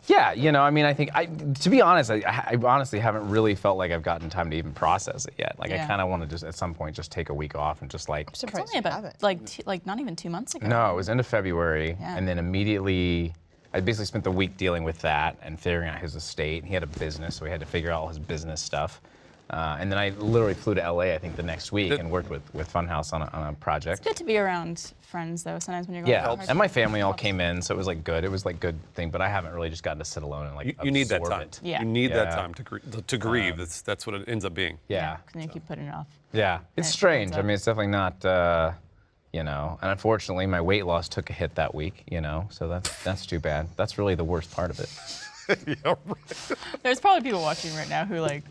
Yeah, you know, I mean, I think, to be honest, I honestly haven't really felt like I've gotten time to even process it yet. Like, I kind of want to just, at some point, just take a week off and just like. I'm It's surprised only you about haven't. like not even 2 months ago. No, it was end of February, Yeah. and then immediately, I basically spent the week dealing with that and figuring out his estate. He had a business, so we had to figure out all his business stuff. And then I literally flew to LA, I think, the next week and worked with Funhouse on a project. It's good to be around friends though. Sometimes when you're going Yeah, through hard and my times. family all came in, so it was like good. It was like good thing, but I haven't really just gotten to sit alone and like You need that absorb time. it. Yeah. You need that Yeah. time to grieve. That's what it ends up being. Yeah, And you keep putting it off. yeah. It's It strange. adds I up. mean, it's definitely not, you know. And unfortunately, my weight loss took a hit that week. You know, so that's too bad. That's really the worst part of it. Yeah, right. There's probably people watching right now who like,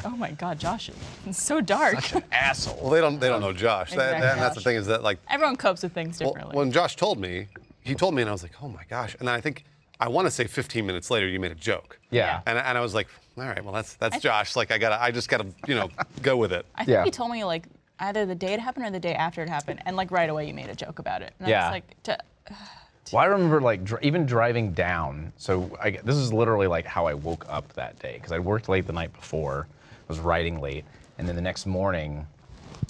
oh my God, Josh, it's so dark. Asshole. Well, they don't know Josh. Exactly. And that's the thing is that like Everyone copes with things well, differently. when Josh told me, he told me and I was like, oh my gosh. And then I think I want to say 15 minutes later you made a joke. Yeah. And I was like, all right, well that's Josh. Like I just gotta go with it. I think Yeah. he told me like either the day it happened or the day after it happened, and like right away you made a joke about it. And I Yeah. was like, Well, I remember like even driving down. So this is literally like how I woke up that day because I worked late the night before, was writing late, and then the next morning,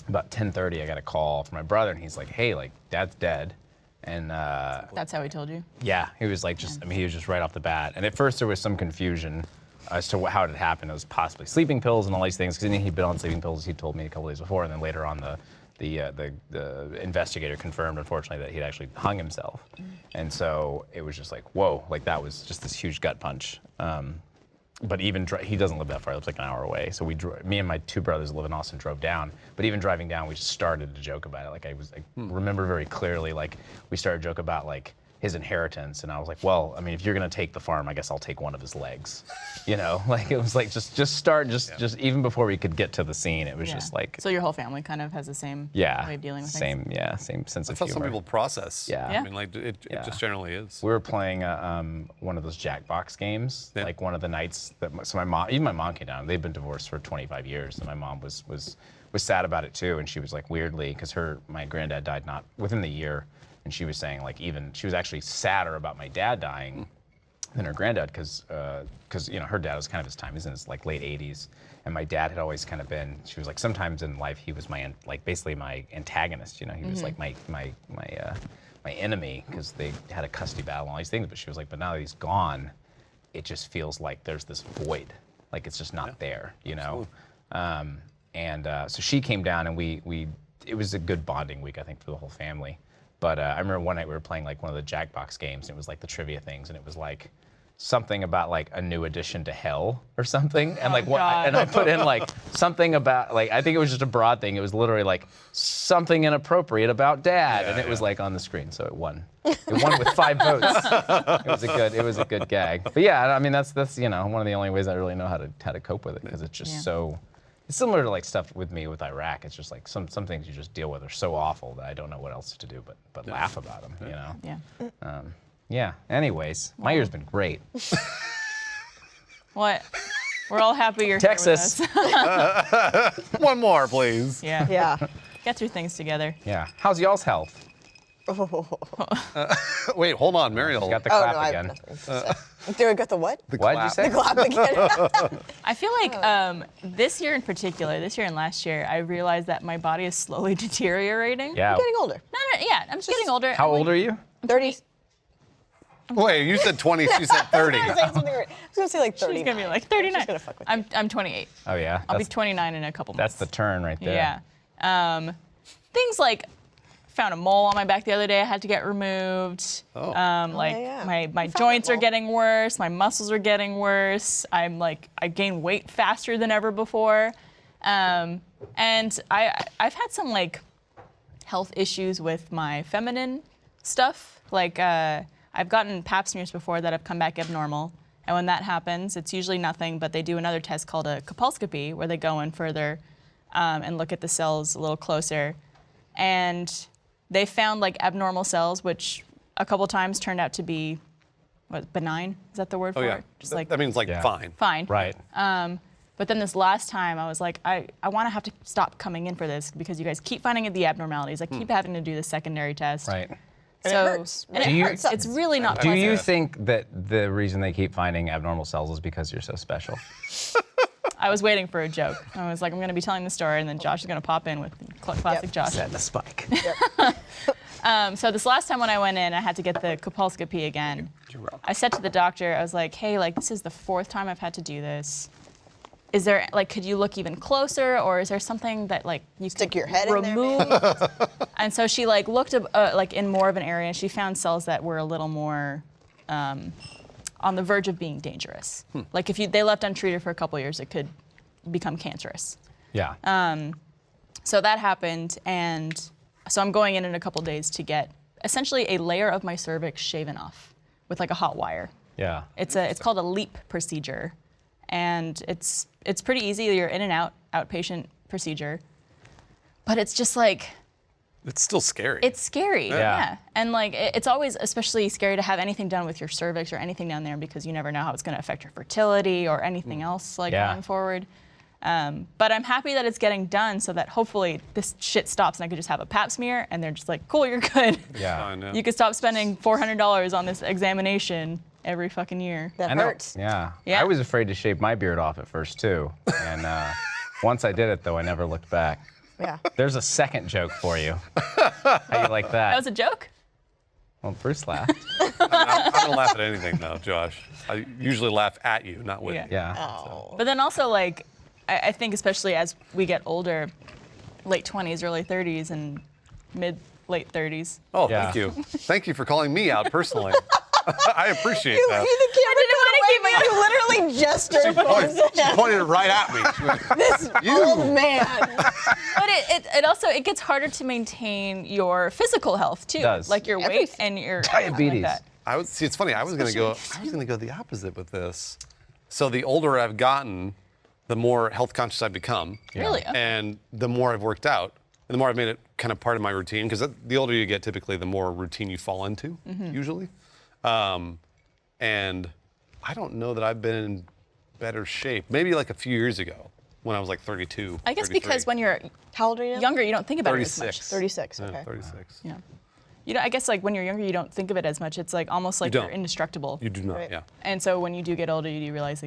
about 10:30, I got a call from my brother, and he's like, "Hey, like Dad's dead," and that's how he told you. yeah, he was like just, I mean, he was just right off the bat. And at first there was some confusion as to how it had happened. It was possibly sleeping pills and all these things because he'd been on sleeping pills. He told me a couple days before, and then later on the investigator confirmed, unfortunately, that he'd actually hung himself. And so it was just like, whoa, like that was just this huge gut punch. But even he doesn't live that far; he lives like an hour away. So me and my two brothers live in Austin, drove down. But even driving down, we just started to joke about it. Like I remember very clearly, like we started to joke about like his inheritance, and I was like, well, I mean, if you're gonna take the farm, I guess I'll take one of his legs. You know, like it was like just even before we could get to the scene, it was just like So your whole family kind of has the same way of dealing with things. same sense That's of how humor. some people process. Yeah. Yeah. I mean, like it just generally is. We were playing one of those Jackbox games, Yeah. like one of the nights that so my mom came down. They've been divorced for 25 years, and my mom was sad about it too. And she was like weirdly because my granddad died not within the year, and she was saying like even she was actually sadder about my dad dying than her granddad because you know her dad was kind of his time. He's in his like late 80s, and my dad had always kind of been. She was like sometimes in life he was my like basically my antagonist. You know, he was like my enemy because they had a custody battle and all these things. But she was like, but now that he's gone, it just feels like there's this void, like it's just not there. You know, so she came down and it was a good bonding week I think for the whole family. But I remember one night we were playing like one of the Jackbox games, and it was like the trivia things, and it was like something about like a new addition to hell or something, and like God. and I put in like something about like I think it was just a broad thing. It was literally like something inappropriate about Dad, and it was like on the screen, so it won. It won with 5 votes. It was a good gag. But yeah, I mean that's you know one of the only ways I really know how to cope with it because it's just so. It's similar to like stuff with me with Iraq. It's just like some things you just deal with are so awful that I don't know what else to do but laugh about them. You know. Yeah. Yeah. Anyways, my year's been great. What? We're all happy you're Texas. here with us. One more, please. Yeah. Yeah. Get through things together. Yeah. How's y'all's health? Wait, hold on, Mariel. Got the Oh clap no, I have again. nothing to say. Do I got the what? What'd you say? Clap again. I feel like this year in particular, this year and last year, I realized that my body is slowly deteriorating. Yeah. I'm getting older. No, yeah, I'm just getting older. How old are you? 30. Wait, you said 20, she said 30. I was gonna say like 39. She's gonna be like 39. She's gonna fuck with I'm 28. Oh yeah. I'll be 29 in a couple months. That's the turn right there. Yeah. Things like found a mole on my back the other day I had to get removed. Oh. My that joints are mole. getting worse, my muscles are getting worse. I gain weight faster than ever before. And I've had some like health issues with my feminine stuff. Like I've gotten pap smears before that have come back abnormal. And when that happens, it's usually nothing, but they do another test called a colposcopy where they go in further and look at the cells a little closer. And they found like abnormal cells, which a couple times turned out to be, benign? Is that the word Oh, for yeah. it? Just like That means like fine. fine. Right. But then this last time, I was like, I want to have to stop coming in for this because you guys keep finding the abnormalities. I keep having to do the secondary test. Right. And So, it hurts. and Do it you- hurts. It's really not Do pleasant. you think that the reason they keep finding abnormal cells is because you're so special? I was waiting for a joke. I was like, I'm going to be telling the story, and then Josh is going to pop in with classic Josh. Set the spike. So this last time when I went in, I had to get the colposcopy again. I said to the doctor, I was like, hey, like this is the 4th time I've had to do this. Is there, like, could you look even closer, or is there something that, like, you Stick could your head in there, remove? And so she, like, looked, like, in more of an area, and she found cells that were a little more on the verge of being dangerous. Like, if they left untreated for a couple years, it could become cancerous. Yeah. So that happened, and so I'm going in a couple days to get essentially a layer of my cervix shaven off with, like, a hot wire. Yeah. It's called a LEAP procedure, and it's pretty easy. You're in and out, outpatient procedure, but it's just like It's still scary. it's scary. Yeah. Yeah, and like it's always especially scary to have anything done with your cervix or anything down there because you never know how it's going to affect your fertility or anything else like Yeah. going forward. But I'm happy that it's getting done so that hopefully this shit stops and I could just have a pap smear and they're just like, cool, you're good. Yeah. I know. You could stop spending $400 on this examination every fucking year. That I know. hurts. Yeah. Yeah. I was afraid to shave my beard off at first too, and once I did it though, I never looked back. Yeah. There's a second joke for you. How you like that? That was a joke? Well, Bruce laughed. I don't laugh at anything though, Josh. I usually laugh at you, not with Yeah. you. Yeah. Oh. But then also, like, I think especially as we get older, late 20s, early 30s, and late 30s. Oh, Yeah. thank you. Thank you for calling me out personally. I appreciate You, that. the camera cut away, but you literally gestured towards She him. pointed it right at me. She went, This You. old man. But it also gets harder to maintain your physical health too, Does. like your weight Everything. and your Diabetes. Like that. See, it's funny. I was gonna go the opposite with this. So the older I've gotten, the more health conscious I've become. Really? Okay. And the more I've worked out, and the more I've made it kind of part of my routine. Because the older you get, typically, the more routine you fall into, usually. And I don't know that I've been in better shape. Maybe like a few years ago, when I was like 32. I guess 33. because when you're How old are you now? younger, you don't think about it as much. 36. 36, okay. Yeah, 36. Yeah. You know, I guess like when you're younger, you don't think of it as much. It's like almost like don't. you're indestructible. You do not, Right. yeah. And so when you do get older, you do realize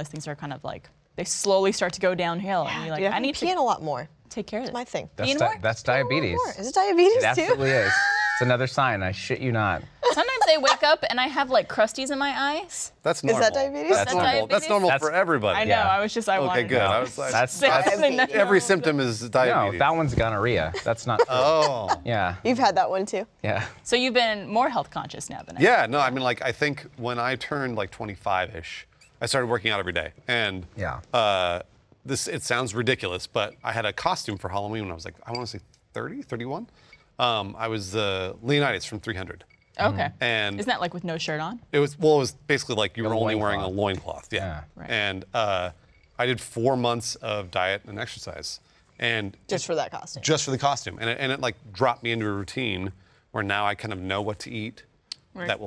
things are kind of like they slowly start to go downhill, and you're like, Dude, I I've been need to peeing a lot more. take care of this. My thing. Peeing more? That's diabetes. More. Is it diabetes It too? absolutely is. It's another sign. I shit you not. Sometimes I wake up and I have like crusties in my eyes. That's Is normal. that diabetes? That's That's normal. diabetes? That's normal That's- for everybody. I know. Yeah. I was just I Okay, wanted good. to I was like, That's say something that- every symptom is no. diabetes. That one's gonorrhea. That's not. Oh. Yeah. You've had that one too. Yeah. So you've been more health conscious now than I. Yeah, no, I mean, like, I think when I turned like 25-ish, I started working out every day. And Yeah. it sounds ridiculous, but I had a costume for Halloween when I was like, I want to say 30, 31. I was Leonidas from 300. Okay. And Isn't that like with no shirt on? it was basically like you were only wearing a loincloth. Yeah. Yeah. Right. And I did 4 months of diet and exercise. And Just for that costume. just for the costume. And it like dropped me into a routine where now I kind of know what to eat Right. that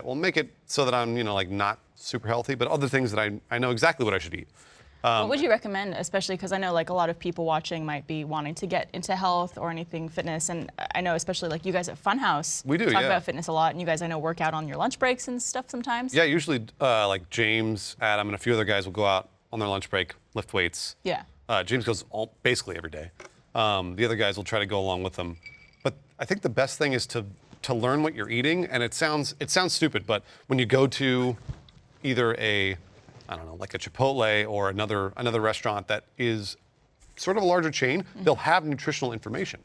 will make it so that I'm, like not super healthy, but other things that I know exactly what I should eat. What would you recommend, especially because I know like a lot of people watching might be wanting to get into health or anything fitness, and I know especially like you guys at Funhouse We do, talk yeah. about fitness a lot, and you guys I know work out on your lunch breaks and stuff sometimes. Yeah, usually like James, Adam, and a few other guys will go out on their lunch break, lift weights. Yeah. James goes basically every day. The other guys will try to go along with them. But I think the best thing is to to learn what you're eating, and it sounds stupid, but when you go to either I don't know, like a Chipotle or another restaurant that is sort of a larger chain, they'll have nutritional information,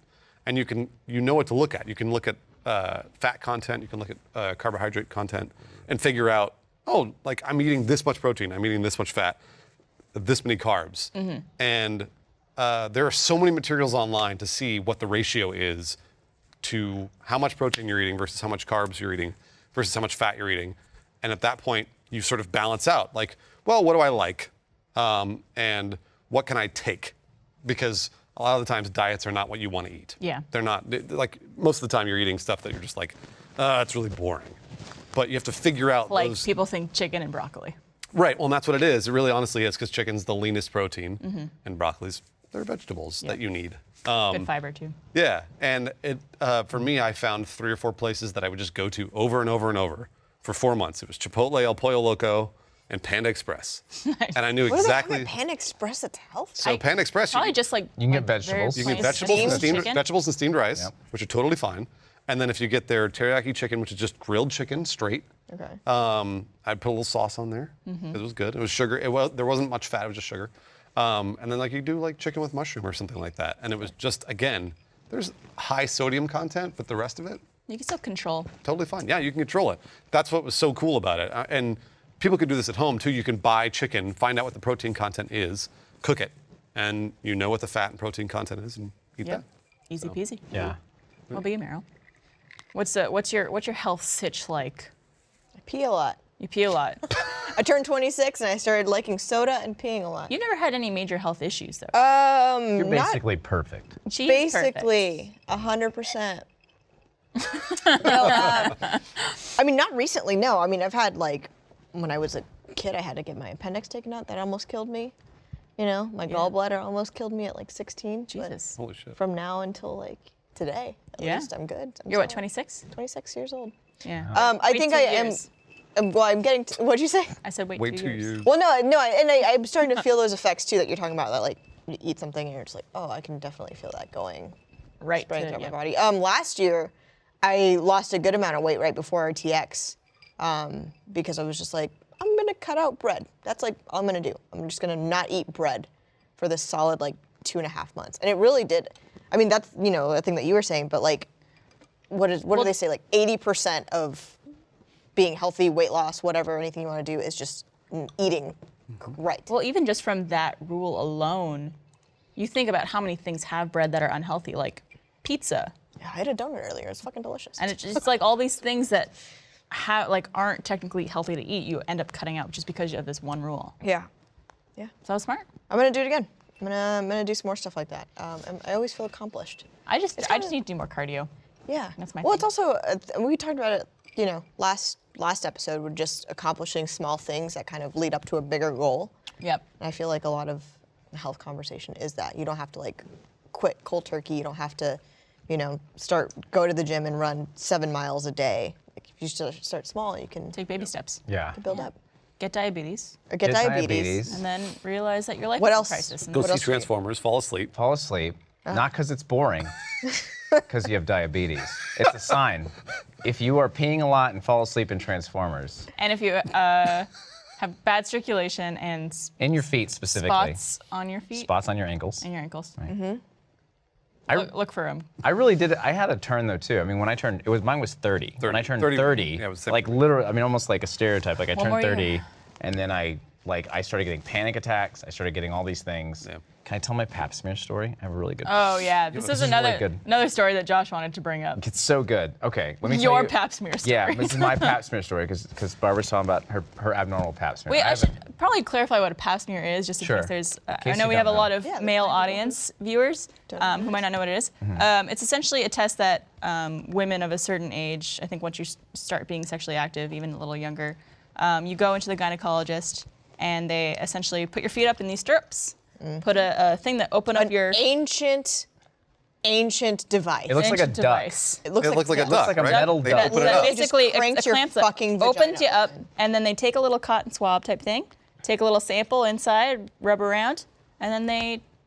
and you know what to look at. You can look at fat content, you can look at carbohydrate content, and figure out, oh, like I'm eating this much protein, I'm eating this much fat, this many carbs, and there are so many materials online to see what the ratio is to how much protein you're eating versus how much carbs you're eating versus how much fat you're eating. And at that point, you sort of balance out like, well, what do I like? And what can I take? Because a lot of the times diets are not what you want to eat. Yeah. They're not, like most of the time you're eating stuff that you're just like, it's really boring. But you have to figure out Like those. people think chicken and broccoli. Right, well, and that's what it is. It really honestly is because chicken's the leanest protein and broccoli's, they're vegetables that you need. Good fiber too. Yeah, and for me, I found 3 or 4 places that I would just go to over and over and over for 4 months. It was Chipotle, El Pollo Loco, and Panda Express. Nice. And I knew What do they have exactly. at Panda Express that's healthy? So Panda Express, Probably just like You can get very vegetables. you can get plain vegetables and steamed rice, Yep. which are totally fine. And then if you get their teriyaki chicken, which is just grilled chicken straight, Okay. I'd put a little sauce on there. It was good. It was sugar. There wasn't much fat. It was just sugar. And then like you do like chicken with mushroom or something like that. And it was just, again, there's high sodium content, but the rest of it, You can still control. totally fine. Yeah, you can control it. That's what was so cool about it. And people could do this at home too. You can buy chicken, find out what the protein content is, cook it, and you know what the fat and protein content is, and eat Yep. that. Easy peasy. Yeah. What about you, Meryl? What's your health sitch like? I pee a lot. You pee a lot. I turned 26 and I started liking soda and peeing a lot. You never had any major health issues though. You're Not basically perfect. She is perfect. basically 100%. No, I mean, not recently, no. I mean, I've had like, when I was a kid, I had to get my appendix taken out. That almost killed me. You know, my gallbladder almost killed me at like 16. but Jesus. Holy shit. From now until like today, at Yeah. least I'm good. You're what, 26? 26 years old. Yeah. I Wait think 2 I am. years. Well, I'm getting. What'd you say? I said wait, Wait 2 2 years. years. Well, no, and I'm starting to feel those effects too that you're talking about. That like you eat something and you're just like, oh, I can definitely feel that going Right. spreading to- throughout yeah. my body. Last year, I lost a good amount of weight right before RTX because I was just like, I'm gonna cut out bread. That's like all I'm gonna do. I'm just gonna not eat bread for this solid like 2.5 months, and it really did. I mean, that's a thing that you were saying, but like, what do they say? Like 80% of being healthy, weight loss, whatever, anything you want to do is just eating right. Well, even just from that rule alone, you think about how many things have bread that are unhealthy, like pizza. Yeah, I had a donut earlier. It's fucking delicious. And it's just like all these things that aren't technically healthy to eat, you end up cutting out just because you have this one rule. yeah, So that was smart. I'm gonna do it again. I'm gonna do some more stuff like that. And I always feel accomplished. I just kinda- need to do more cardio. Yeah, That's my Well, it's thing. also we talked about it. Last episode with just accomplishing small things that kind of lead up to a bigger goal. Yep. And I feel like a lot of the health conversation is that you don't have to like quit cold turkey. You don't have to, go to the gym and run 7 miles a day. Like, if you start small, you can Take baby steps. Yeah. build up. Get diabetes, Or get diabetes. and then realize that your life What is else? in crisis. And Go What see else do you- Transformers, fall asleep. Fall asleep, not because it's boring, because you have diabetes. It's a sign. If you are peeing a lot and fall asleep in Transformers, And if you have bad circulation and in your feet specifically, spots on your feet spots on your ankles. and your ankles, I- look for them. I really did it. I had a turn though too. I mean, when I turned, mine was 30. When I turned 30, yeah, it was same like for me. literally, I mean, almost like a stereotype. Like I One more turned year. 30, and then I started getting panic attacks. I started getting all these things. Yeah. Can I tell my pap smear story? I have a really good. Oh yeah, this is is really another good. another story that Josh wanted to bring up. It's so good. Okay, let me tell Your you. pap smear story. Yeah, this is my pap smear story because Barbara's talking about her abnormal pap smear. Wait, I haven't- should probably clarify what a pap smear is, just in Sure. case there's. In I case know you we have a don't lot know. of Yeah, male that's fine. audience viewers who might not know what it is. It's essentially a test that women of a certain age, I think once you start being sexually active, even a little younger, you go into the gynecologist and they essentially put your feet up in these stirrups, put a thing that open up your ancient device. It looks like a ancient duck. device. It looks It looks like a yeah. duck, like a right? metal They duck. open it That up. It just basically cranks it your clamps it, fucking opens you vagina up, and then they take a little cotton swab type thing, take a little sample inside, rub around, and then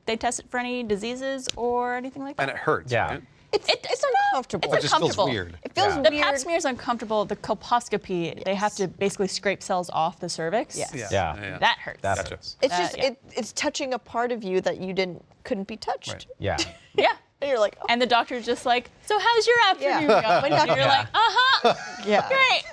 they test it for any diseases or anything like that. And it hurts. Yeah. Right? It's uncomfortable. It just feels uncomfortable. weird. It feels Yeah. The weird. pap smear is uncomfortable. The colposcopy, they have to basically scrape cells off the cervix. Yes. Yeah. That hurts. That Gotcha. hurts. It's That- just yeah. it's touching a part of you that you couldn't be touched. Right. Yeah. Yeah. And you're like, oh, And the doctor's just like, so how's your afternoon Yeah. going? And you're like, yeah. great.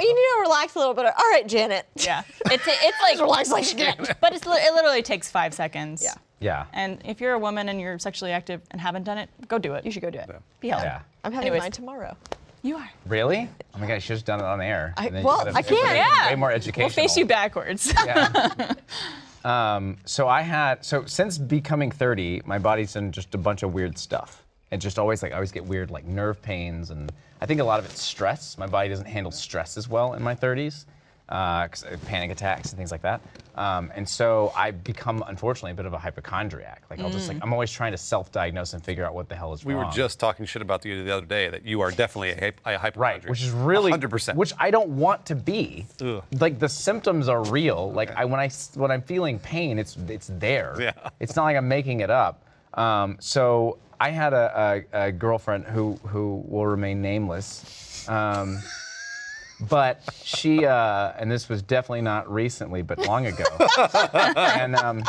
You need to relax a little bit. All right, Janet. Yeah. It's like, Relax like shit. but it literally takes 5 seconds. Yeah. Yeah. And if you're a woman and you're sexually active and haven't done it, go do it. You should go do it. Be healthy. Yeah. I'm having Anyways. mine tomorrow. You are. Really? Oh my God, you should have done it on air. And then you well, could've- I it would've can't. been Yeah. Way more educational. We'll face you backwards. Yeah. So since becoming 30, my body's done just a bunch of weird stuff. And just always I always get weird like nerve pains, and I think a lot of it's stress. My body doesn't handle stress as well in my 30s, panic attacks and things like that. And so I become, unfortunately, a bit of a hypochondriac. Like I'm always trying to self-diagnose and figure out what the hell is We wrong. were just talking shit about you the other day that you are definitely a hypochondriac. Right, which is really 100%. which I don't want to be. Ugh. Like the symptoms are real. Like when I'm feeling pain, it's there. Yeah. It's not like I'm making it up. So I had a girlfriend who will remain nameless. But she, and this was definitely not recently, but long ago. And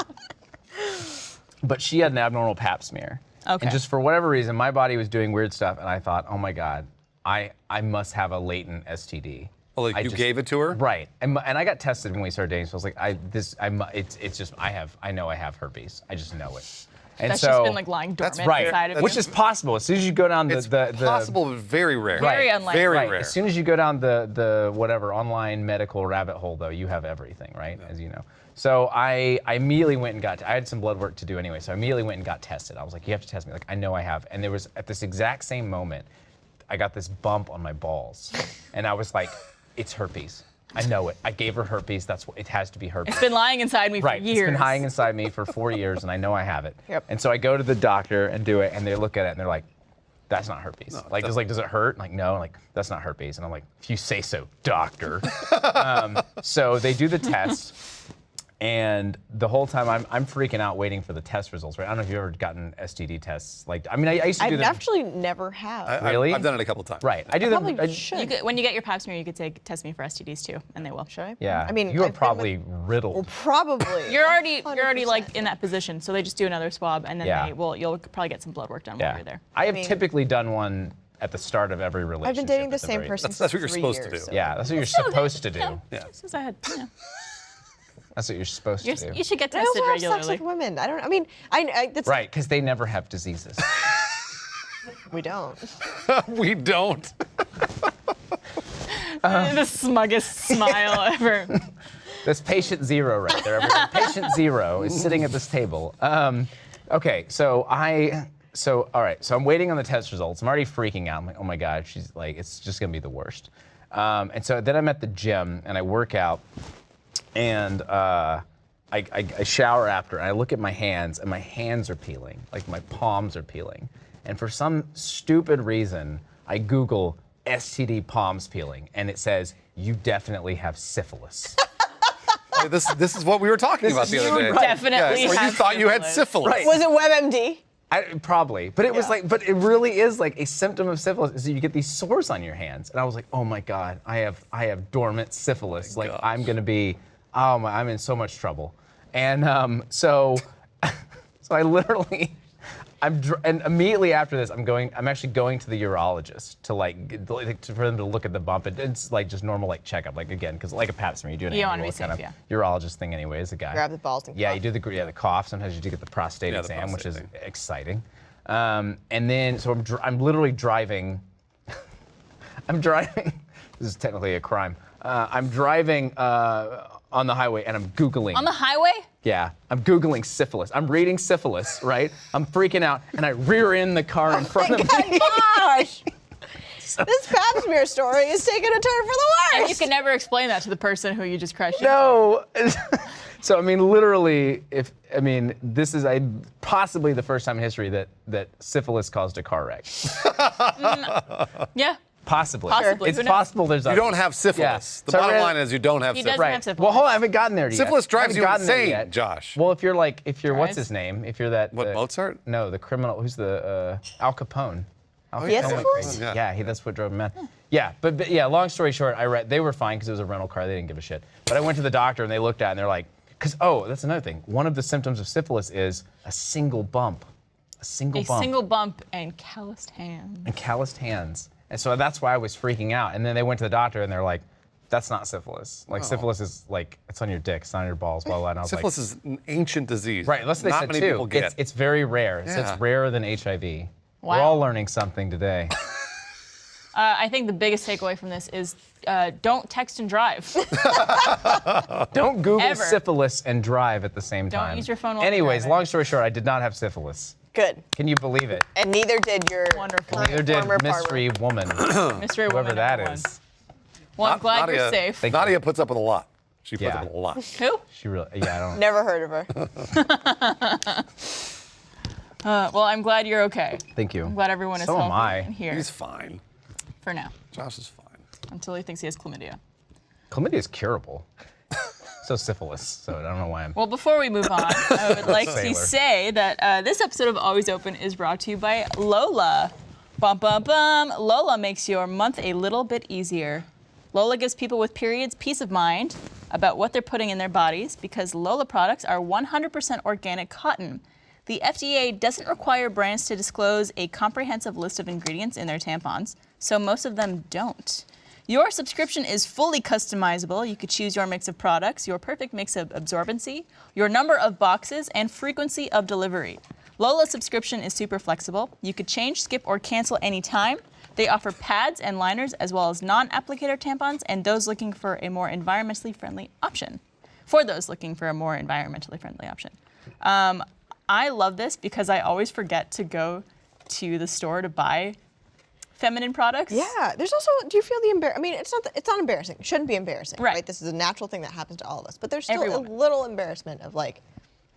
but she had an abnormal pap smear. Okay. And just for whatever reason, my body was doing weird stuff, and I thought, oh my God, I must have a latent STD. Oh, like you gave it to her? Right, and I got tested when we started dating. So I was like, it's just I know I have herpes. I just know it. And That's so, just been like lying dormant right, inside of you. which is possible. As soon as you go down It's the possible, but very rare. Very unlikely. Very right. rare. As soon as you go down the whatever online medical rabbit hole, though, you have everything, right? As you know. So I immediately went and I had some blood work to do anyway. So I immediately went and got tested. I was like, you have to test me. Like, I know I have. And there was at this exact same moment, I got this bump on my balls, and I was like, it's herpes. I know it. I gave her herpes. That's what it has to be herpes. It's been lying inside me Right. for years. It's been hiding inside me for 4 years, and I know I have it. Yep. And so I go to the doctor and do it, and they look at it and they're like, "That's not herpes." Does it hurt? Like, no. Like, that's not herpes. And I'm like, "If you say so, doctor." So they do the test, and the whole time I'm freaking out, waiting for the test results. Right? I don't know if you've ever gotten STD tests. Like, I mean, I used to do I them. actually never have. Really? I've done it a couple times. Right. I do them. Probably should. You could, when you get your pap smear, you could say, test me for STDs too, and they will. Should I? Yeah. I mean, you are I've been probably with- riddled. Probably. You're already 100%. like in that position, so they just do another swab, and then Yeah. you'll probably get some blood work done while Yeah. you're there. I have mean- typically done one at the start of every relationship. I've been dating the at same very- person That's what for you're 3 supposed to years, do. so- Yeah, that's what you're supposed to do. Yeah. Since I had, That's what you're supposed to do. you should get I tested also have sex regularly. with women. I don't. I mean, I that's Right, because they never have diseases. we don't. We don't. The smuggest smile ever. That's patient zero right there. Everyone. Patient zero is sitting at this table. Okay, so all right, so I'm waiting on the test results. I'm already freaking out. I'm like, oh my God, she's like, it's just gonna be the worst. And so then I'm at the gym and I work out, and I shower after, and I look at my hands, and my hands are peeling, like my palms are peeling. And for some stupid reason, I Google STD palms peeling, and it says, you definitely have syphilis. Hey, this is what we were talking about the other day. Definitely Yeah, so you have thought you had syphilis. syphilis. Was it WebMD? Probably, but it was like, but it really is like a symptom of syphilis is that you get these sores on your hands, and I was like, oh my God, I have dormant syphilis. Like gosh. I'm gonna be, I'm in so much trouble, and so I literally, and immediately after this, I'm actually going to the urologist to for them to look at the bump. It's like just normal like checkup, like again, because like a pap smear, you do an You don't wanna annual be kind safe, of urologist thing anyway as a guy. Grab the balls and Yeah, cough. you do the cough. Sometimes you do get the prostate Yeah, the exam, which prostate is thing. exciting. And then, so I'm literally driving. I'm driving. This is technically a crime. I'm driving on the highway, and I'm Googling. On the highway? Yeah, I'm Googling syphilis. I'm reading syphilis, right? I'm freaking out, and I rear end the car in front of me. Gosh! This pap smear story is taking a turn for the And worse. you can never explain that to the person who you just crashed into. No. So I mean, literally, this is possibly the first time in history that syphilis caused a car wreck. Yeah. Possibly. Possibly, It's who knows? possible there's You don't have syphilis. Yeah. The So I bottom read- line is you don't have He syphilis. doesn't have syphilis. Well, hold on, I haven't gotten there yet. Syphilis drives I haven't you gotten there insane, yet. Josh. Well, if you're what's Drives? his name? If you're that. What, Mozart? No, the criminal. Who's the Al Capone? Al He has Capone went syphilis? crazy. Yeah. Yeah, that's what drove him mad. Yeah, but yeah. Long story short, I read they were fine because it was a rental car. They didn't give a shit. But I went to the doctor and they looked at it and they're like, that's another thing. One of the symptoms of syphilis is a single bump. A single bump and calloused hands. and calloused hands. And so that's why I was freaking out. And then they went to the doctor and they're like, that's not syphilis. Like syphilis is like, it's on your dick, it's not on your balls, blah, blah. And I was Syphilis like, is an ancient disease. right, that's what they Not said many too. people get. It's very rare. So Yeah. it's rarer than HIV. We're Wow. all learning something today. I think the biggest takeaway from this is don't text and drive. Don't Google Ever. syphilis and drive at the same Don't time. use your phone while you're Anyways, driving. long story short, I did not have syphilis. Good. Can you believe it? And neither did your Wonderful. current Neither did former mystery woman, Mystery whoever woman that number one. is. Well, I'm glad you're Nadia, safe. Nadia puts up with a lot. She puts Yeah. up with a lot. Who? She really, yeah, I don't. Never heard of her. Well, I'm glad you're okay. Thank you. I'm glad everyone is So am healthy I. and here He's fine. for now, Josh is fine. until he thinks he has chlamydia. Chlamydia is curable. So syphilis. So I don't know why I'm. Well, before we move on, I would like to Sailor. say that this episode of Always Open is brought to you by Lola. Bum, bum, bum. Lola makes your month a little bit easier. Lola gives people with periods peace of mind about what they're putting in their bodies because Lola products are 100% organic cotton. The FDA doesn't require brands to disclose a comprehensive list of ingredients in their tampons, so most of them don't. Your subscription is fully customizable. You could choose your mix of products, your perfect mix of absorbency, your number of boxes, and frequency of delivery. Lola's subscription is super flexible. You could change, skip, or cancel anytime. They offer pads and liners as well as non-applicator tampons and those looking for a more environmentally friendly option. For those looking for a more environmentally friendly option. I love this because I always forget to go to the store to buy feminine products. Yeah. There's also, do you feel the embarrassment? I mean, it's not embarrassing. It shouldn't be embarrassing, Right. right? This is a natural thing that happens to all of us. But there's still Every a woman. little embarrassment of like,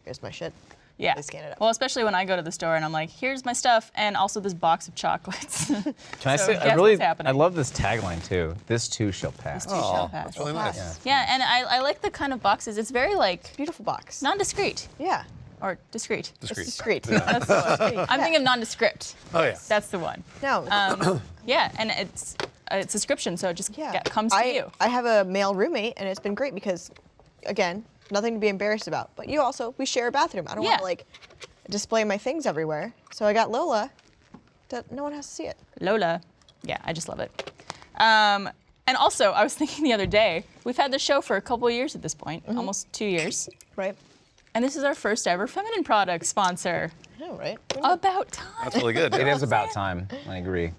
here's my shit. Yeah. They scan it up. Well, especially when I go to the store and I'm like, here's my stuff and also this box of chocolates. Can I So say? guess what's happening. I love this tagline too. This too shall pass. Oh, pass. that's really nice. Yeah. Yeah, and I like the kind of boxes. It's very like Beautiful box. nondiscreet Yeah. or discreet. It's Discreet. discreet. That's the one. I'm thinking of nondescript. Oh, yeah. That's the one. No. Yeah, and it's a subscription, so it just Yeah. comes to you. I have a male roommate, and it's been great because, again, nothing to be embarrassed about. But we share a bathroom. I don't want Yeah. to like display my things everywhere. So I got Lola that no one has to see it. Lola. Yeah, I just love it. And also, I was thinking the other day, we've had the show for a couple of years at this point, almost 2 years. Right? And this is our first ever feminine product sponsor. I know, right? About time. That's really good. It is about time. I agree.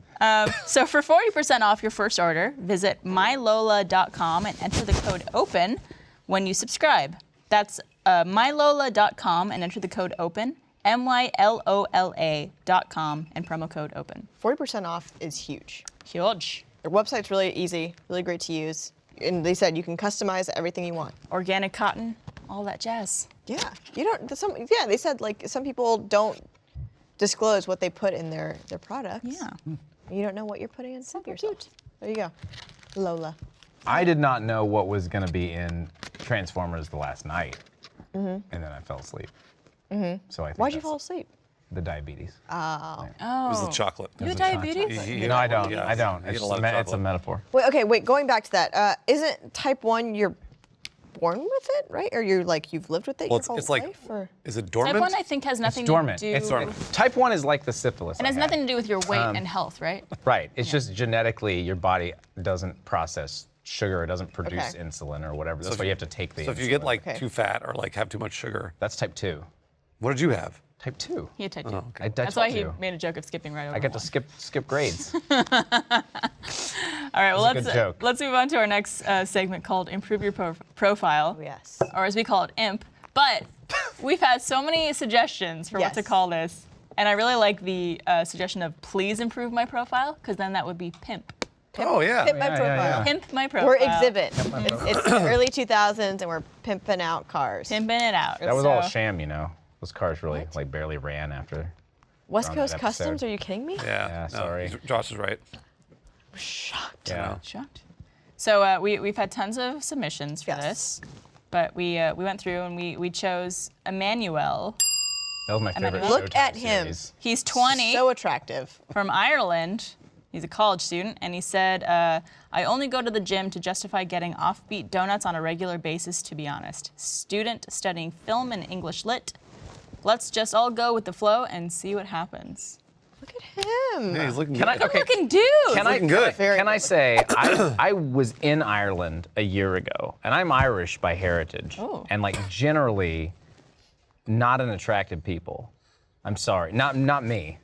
So for 40% off your first order, visit mylola.com and enter the code OPEN when you subscribe. That's mylola.com and enter the code OPEN, MYLOLA.com and promo code OPEN. 40% off is huge. Huge. Their website's really easy, really great to use. And they said you can customize everything you want. Organic cotton, all that jazz. Yeah. They said like some people don't disclose what they put in their products. Yeah. You don't know what you're putting in yourself. There you go. Lola. I did not know what was going to be in Transformers the last night, and then I fell asleep. So I think Why'd you that's fall asleep? The diabetes. It was the chocolate. You have It was a diabetes? He- No, I don't. yeah, I don't. he ate It's, a lot of it's a chocolate. metaphor. Wait, going back to that. Isn't type 1 you're born with it, right? Or you've lived with it Well, your whole it's like, life? Or? is it Type dormant? 1, I think, has nothing dormant. to do It's dormant. Type 1 is like the syphilis. and I has had. nothing to do with your weight and health, right? Right. It's just genetically your body doesn't process sugar. It doesn't produce Okay. insulin or whatever. That's if why you- you have to take the So if you get insulin. like Okay. too fat or like have too much sugar, That's type 2. what did you have? Type 2. He had type 2. I That's told why he you. made a joke of skipping right over I get to one. skip grades. All right, well, That's a good joke. let's move on to our next segment called Improve Your Profile, Oh, yes. or as we call it, IMP. But we've had so many suggestions for what to Yes. call this, and I really like the suggestion of please improve my profile, because then that would be pimp. Oh, yeah. Pimp my Yeah, yeah, profile. yeah. Pimp my profile. We're exhibit. It's the early 2000s and we're pimping out cars. Pimping it out. That was all a So- sham, you know. Those cars really like barely ran after. West on Coast that Customs, episode. are you kidding me? Yeah. Yeah, sorry. Josh is right. Shocked. Yeah. Shocked. So we've had tons of submissions for Yes. this, but we went through and we chose Emmanuel. That was my favorite Look Showtime at him. series. He's 20. So attractive. From Ireland. He's a college student, and he said, I only go to the gym to justify getting offbeat donuts on a regular basis, to be honest. Student studying film and English lit. Let's just all go with the flow and see what happens. Look at him. Yeah, he's looking Can good. I? Okay. Looking dude. looking good. Can I say I was in Ireland a year ago, and I'm Irish by heritage, Oh. and like generally, not an attractive people. I'm sorry, not me,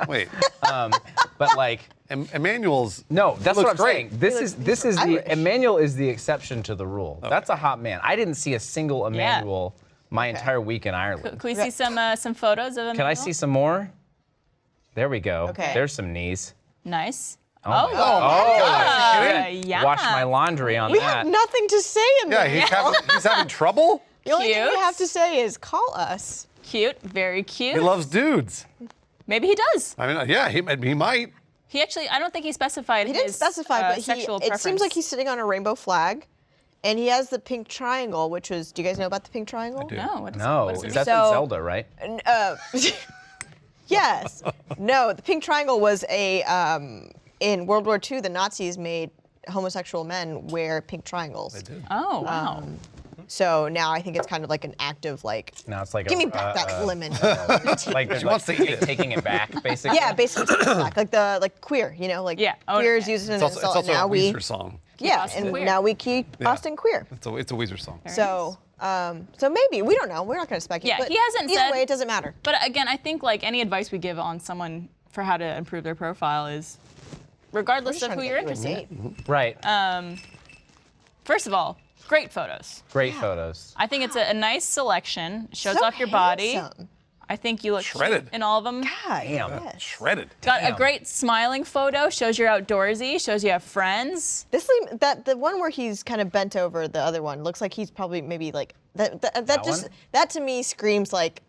Wait, but like. Emmanuel's. No, that's what I'm looks great. saying. This is Irish. the Emmanuel is the exception to the rule. That's a hot man. I didn't see a single Emmanuel my entire week in Ireland. Can we see some photos of Emmanuel? Can I see some more? There we go. Okay. There's some knees. Nice. Oh, my God. Shit. yeah. Wash my laundry on We that. have nothing to say in Yeah, this. he's having trouble. The only thing we Cute. have to say is call us. Cute. Very cute. He loves dudes. Maybe he does. I mean, yeah, he might. He actually, I don't think he specified He his didn't specify, but sexual it preference. seems like he's sitting on a rainbow flag, and he has the pink triangle, which was. Do you guys know about the pink triangle? do. No, what is No, what is it? that's So- in Zelda, right? Yes. No, the pink triangle was a. In World War II, the Nazis made homosexual men wear pink triangles. They did. Oh, wow. So now I think it's kind of like an active like. Now it's like Give a, me back that lemon. like She wants to eat it. taking it back, basically. Yeah, basically taking it back, like the queer, you know, like Yeah. Oh, queer is yeah. used as It's an also, insult. it's also And now a we, Weezer song. yeah, Austin and queer. now we keep Yeah. Austin queer. It's a Weezer song. So, so maybe we don't know. We're not going to speculate. Yeah, but he hasn't either said- way, it doesn't matter. But again, I think like any advice we give on someone for how to improve their profile is, regardless of who you're interested in. Right. First of all, great photos. Great photos. I think it's a nice selection. Shows So off your body. handsome. I think you look Shredded. cute in all of them. God, Damn. yes. Shredded. Got a Damn. great smiling photo. Shows you're outdoorsy. Shows you have friends. The one where he's kind of bent over, the other one looks like he's probably maybe like that just one? that to me screams like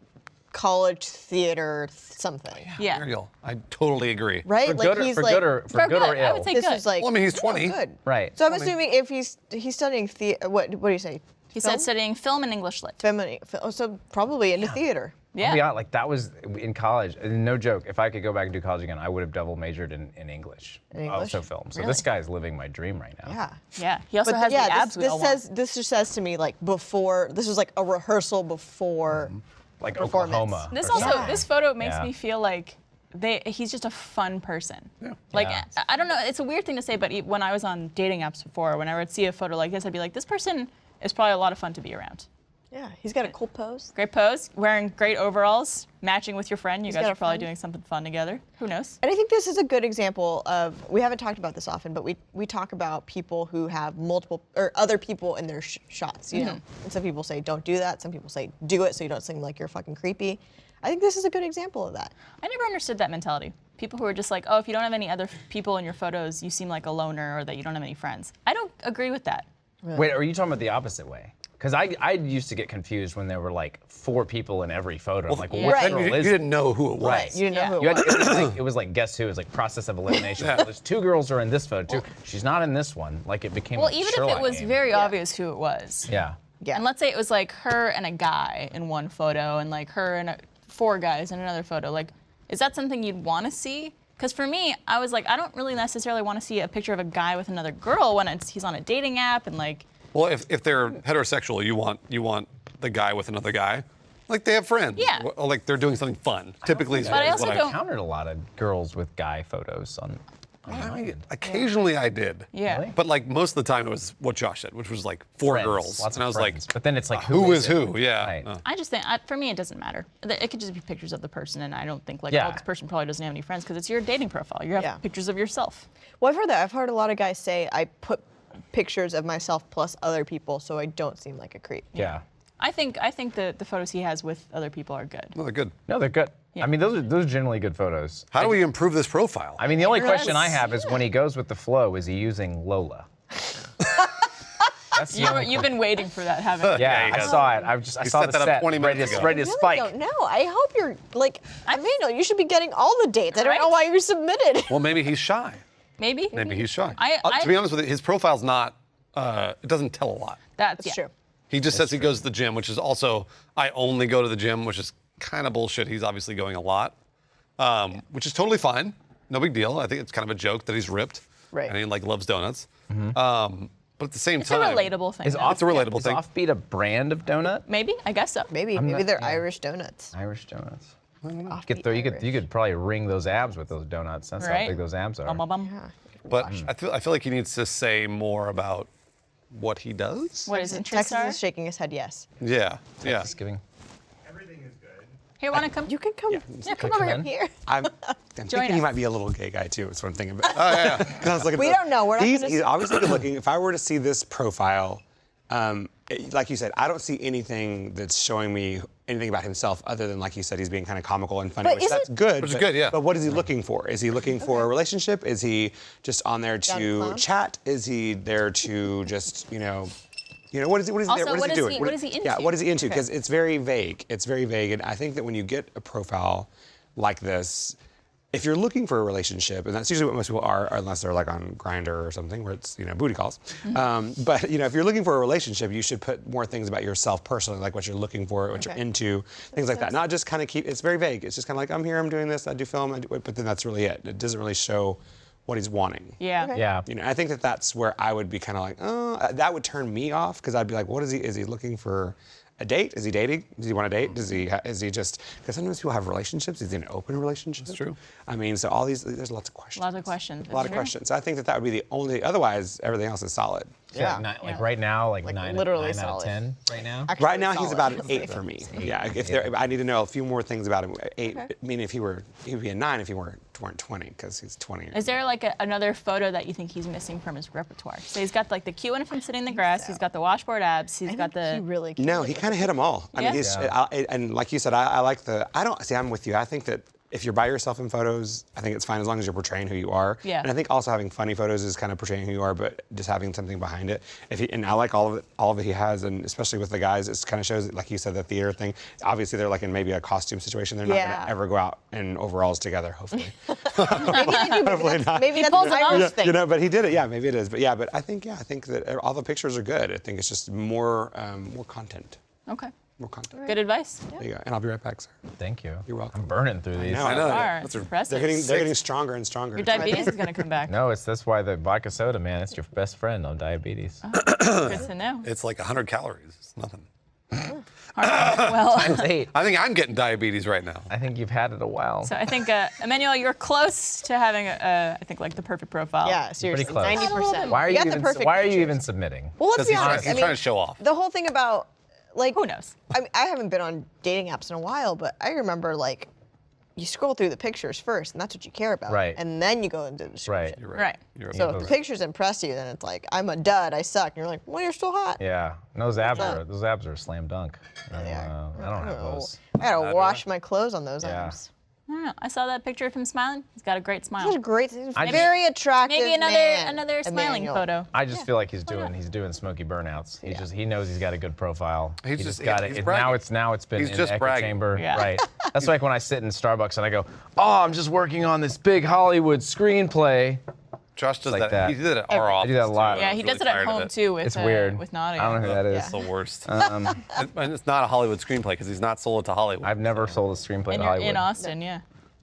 college theater something. Yeah. Ariel, I totally agree. Right? For like good, or, he's for like good or for good or I ill. would say this good. is like Well, I mean, he's 20. good. Right. So I'm assuming if he's studying what do you say? He said studying film and English lit. So probably into theater. I'll be Yeah. honest, like that was in college. And no joke. If I could go back and do college again, I would have double majored in English. In English? Also film. So Really? this guy's living my dream right now. Yeah. Yeah. He also But has the abs we all want. this just says to me like before. This was like a rehearsal before. Like Performance. Oklahoma. This or also, something. this photo makes Yeah. me feel like he's just a fun person. Yeah. Like, Yeah. I don't know, it's a weird thing to say, but when I was on dating apps before, when I would see a photo like this, I'd be like, this person is probably a lot of fun to be around. Yeah, he's got a cool pose. Great pose, wearing great overalls, matching with your friend. You guys got are a probably friend. doing something fun together. Who knows? And I think this is a good example of, we haven't talked about this often, but we talk about people who have multiple, or other people in their shots, you know? And some people say, don't do that. Some people say, do it so you don't seem like you're fucking creepy. I think this is a good example of that. I never understood that mentality. People who are just like, oh, if you don't have any other people in your photos, you seem like a loner or that you don't have any friends. I don't agree with that. Wait, are you talking about the opposite way? Because I used to get confused when there were like 4 people in every photo. I'm like, well, what Right. girl You is didn't know who it was. Right. You didn't know Yeah. who it You had was. it was like guess who? It was like process of elimination. So there's 2 girls are in this photo. She's not in this one. Like it became. Well, a even if Sherlock it was game. very obvious who it was. Yeah. Yeah. And let's say it was like her and a guy in one photo and like her and 4 guys in another photo. Like, is that something you'd want to see? Because for me, I was like, I don't really necessarily want to see a picture of a guy with another girl when he's on a dating app and like. Well, if they're heterosexual, you want the guy with another guy. Like they have friends. Yeah. Or like they're doing something fun. Typically, is But I what also I don't- encountered a lot of girls with guy photos on. I mean, occasionally I did. Yeah. Really? But like most of the time it was what Josh said, which was like 4 Friends, girls. lots and of I was friends. like, But then it's like who is it? who? Yeah. Right. I just think, for me, it doesn't matter. It could just be pictures of the person, and I don't think like, Yeah. oh, this person probably doesn't have any friends because it's your dating profile. You have Yeah. pictures of yourself. Well, I've heard that. I've heard a lot of guys say, I put pictures of myself plus other people so I don't seem like a creep. Yeah. I think the photos he has with other people are good. No, they're good. No, they're good. Yeah. I mean, those are generally good photos. How do we improve this profile? I mean, the only question I Yes. have is when he goes with the flow, is he using Lola? That's the only You've been waiting for that, haven't you? Yeah, he I has. saw it. I saw set the that up set 20 ready minutes to, ago. ready to I really spike. don't know. I hope you're like, Emmanuel, you should be getting all the dates. I don't know Right? why you submitted. Well, maybe he's shy. Maybe. Maybe he's shy. I- To be honest with you, his profile's not. It doesn't tell a lot. That's It's true. He just says he goes to the gym, which is also I only go to the gym, which is kind of bullshit. He's obviously going a lot, which is totally fine. No big deal. I think it's kind of a joke that he's ripped. Right. And he like loves donuts. But at the same It's a time, relatable thing. Is though. It's a relatable is thing. Offbeat a brand of donut? Maybe. I guess so. Maybe not- they're yeah. Irish donuts. Irish donuts. Offbeat You could probably ring those abs with those donuts. That's how Right. big those abs are. Bum, bum, bum. But I feel like he needs to say more about what he does. What his interests Texas are? is shaking his head yes. Yeah. Yeah. Thanksgiving. Everything is good. Here, want to come? You can come. Yeah, come over here. Here. I'm thinking he us. might be a little gay guy too. That's what I'm thinking about. Oh yeah. 'Cause I was looking We don't know. We're not he's, gonna he's see. obviously good looking. If I were to see this profile, like you said, I don't see anything that's showing me anything about himself other than, like you said, he's being kind of comical and funny, But which isn't- that's good. Which is good, yeah. But what is he looking for? Is he looking for a relationship? Is he just on there Down to clown? chat? Is he there to just, what is he Also, there? What what is is he doing? he- what is he Yeah, into? what is he into? Because it's very vague. It's very vague, and I think that when you get a profile like this, if you're looking for a relationship, and that's usually what most people are, unless they're like on Grindr or something, where it's booty calls. But if you're looking for a relationship, you should put more things about yourself personally, like what you're looking for, what you're Okay. into, things like that. Not just kind of keep. It's very vague. It's just kind of like I'm here, I'm doing this, I do film, but then that's really it. It doesn't really show what he's wanting. Yeah. Okay. Yeah. I think that that's where I would be kind of like, oh, that would turn me off because I'd be like, what is he? Is he looking for a date? Is he dating? Does he want to date? Is he just? Because sometimes people have relationships. Is he in an open relationship? That's true. I mean, so all these, there's lots of questions. Lots of questions. A lot of questions. So I think that would be the only. Otherwise, everything else is solid. Yeah. Like right now, like, Like, 9 literally out of solid. 10 right now. Actually Right now, he's solid. about an 8 for me. Yeah. If there, I need to know a few more things about him. 8. I mean, if he would be a 9 if he weren't 20 because he's 20. Is there like another photo that you think he's missing from his repertoire? So he's got like the cute one of him sitting in the grass. He's got the washboard abs. He's I got think he the. really. No, he kind of hit them all. I mean, Yeah? and like you said, I like the. I don't see. I'm with you. I think that if you're by yourself in photos, I think it's fine as long as you're portraying who you are. Yeah. And I think also having funny photos is kind of portraying who you are, but just having something behind it. And I like all of it he has, and especially with the guys, it kind of shows, like you said, the theater thing. Obviously, they're like in maybe a costume situation. They're not going Yeah. to ever go out in overalls together. Hopefully. Maybe they do. Hopefully not. Maybe that's pulls an it off. Irish thing. But he did it. Yeah, maybe it is. But I think that all the pictures are good. I think it's just more content. Okay. More content. Good advice. There you go. And I'll be right back, sir. Thank you. You're welcome. I'm burning through these. know. I know. Are. That's It's impressive. They're getting stronger and stronger. Your diabetes is going to come back. No, that's why the vodka soda, man. It's your best friend on diabetes. Good to know. It's like 100 calories. It's nothing. Well, Times 8. I think I'm getting diabetes right now. I think you've had it a while. so I think, Emmanuel, you're close to having, I think, like the perfect profile. Yeah, seriously, close. 90%. Why are you got the even? perfect Why are you pictures. even submitting? Well, let's Because be he's, honest. trying, he's trying to show off. The whole thing about like Who knows? I mean, I haven't been on dating apps in a while, but I remember like you scroll through the pictures first, and that's what you care about. Right. And then you go into the description. Right. You're Right. You're So right. if the pictures impress you, then it's like I'm a dud, I suck, and you're like, well, you're still hot. Yeah. And those abs up? are a slam dunk. I They are. don't have those. I gotta wash my clothes on those Yeah. abs. I don't know. I saw that picture of him smiling. He's got a great smile. He's a great, he's I just- very attractive. Maybe man, another smiling Emmanuel. photo. I just feel like he's not? doing smoky burnouts. He knows he's got a good profile. He's he just- got he's it. bragging. Now it's been He's in just echo bragging. chamber. Yeah. Right. That's like when I sit in Starbucks and I go, "Oh, I'm just working on this big Hollywood screenplay." Josh does like that. that. He did it at our I office. do that a lot. too. Yeah, I he was does really it at tired of home too with It's weird. with Nadia. I don't know who that is. It's the worst. And it's not a Hollywood screenplay because he's not sold it to Hollywood. I've never sold a screenplay And to you're Hollywood. in Austin, yeah.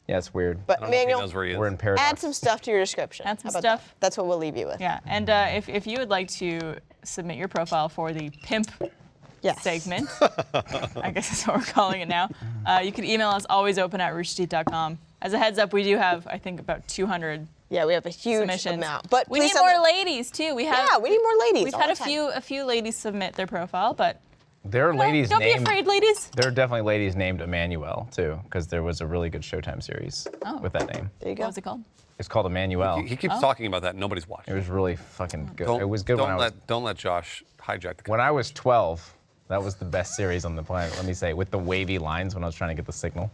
Yeah, it's weird. But I don't know if he Emmanuel, knows where he is. We're in paradox. add some stuff to your description. Add some How about stuff. that? That's what we'll leave you with. Yeah, and if you would like to submit your profile for the pimp Yes. segment, I guess that's what we're calling it now, you can email us alwaysopen@roosterteeth.com. As a heads up, we do have, I think, about 200 Yeah, we have a huge submissions. amount. But we please need send more them- ladies too. We have Yeah, we need more ladies. We've all had the a time. few ladies submit their profile, but There are ladies don't named. be afraid, ladies. There are definitely ladies named Emmanuel too, because there was a really good Showtime series with that name. There you go. What was it called? It's called Emmanuel. He keeps talking about that and nobody's watching. It was really fucking good. Don't, It was good don't don't let Josh hijack the when I was 12. That was the best series on the planet. Let me say, with the wavy lines when I was trying to get the signal.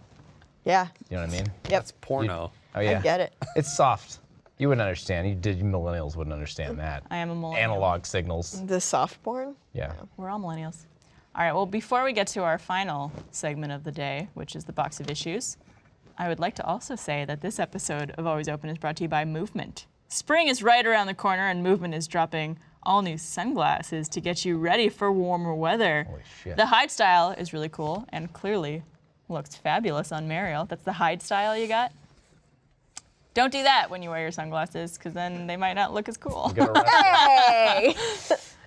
Yeah. You know what I mean? Yep. porno. Oh yeah. I get it. It's soft. You wouldn't understand. You millennials wouldn't understand that. I am a millennial. Analog signals. The soft porn. Yeah. We're all millennials. All right, well, before we get to our final segment of the day, which is the box of issues, I would like to also say that this episode of Always Open is brought to you by Movement. Spring is right around the corner and Movement is dropping all new sunglasses to get you ready for warmer weather. Holy shit. The Hide style is really cool and clearly looks fabulous on Mariel. That's the Hide style you got. Don't do that when you wear your sunglasses, because then they might not look as cool. Get arrested. Hey!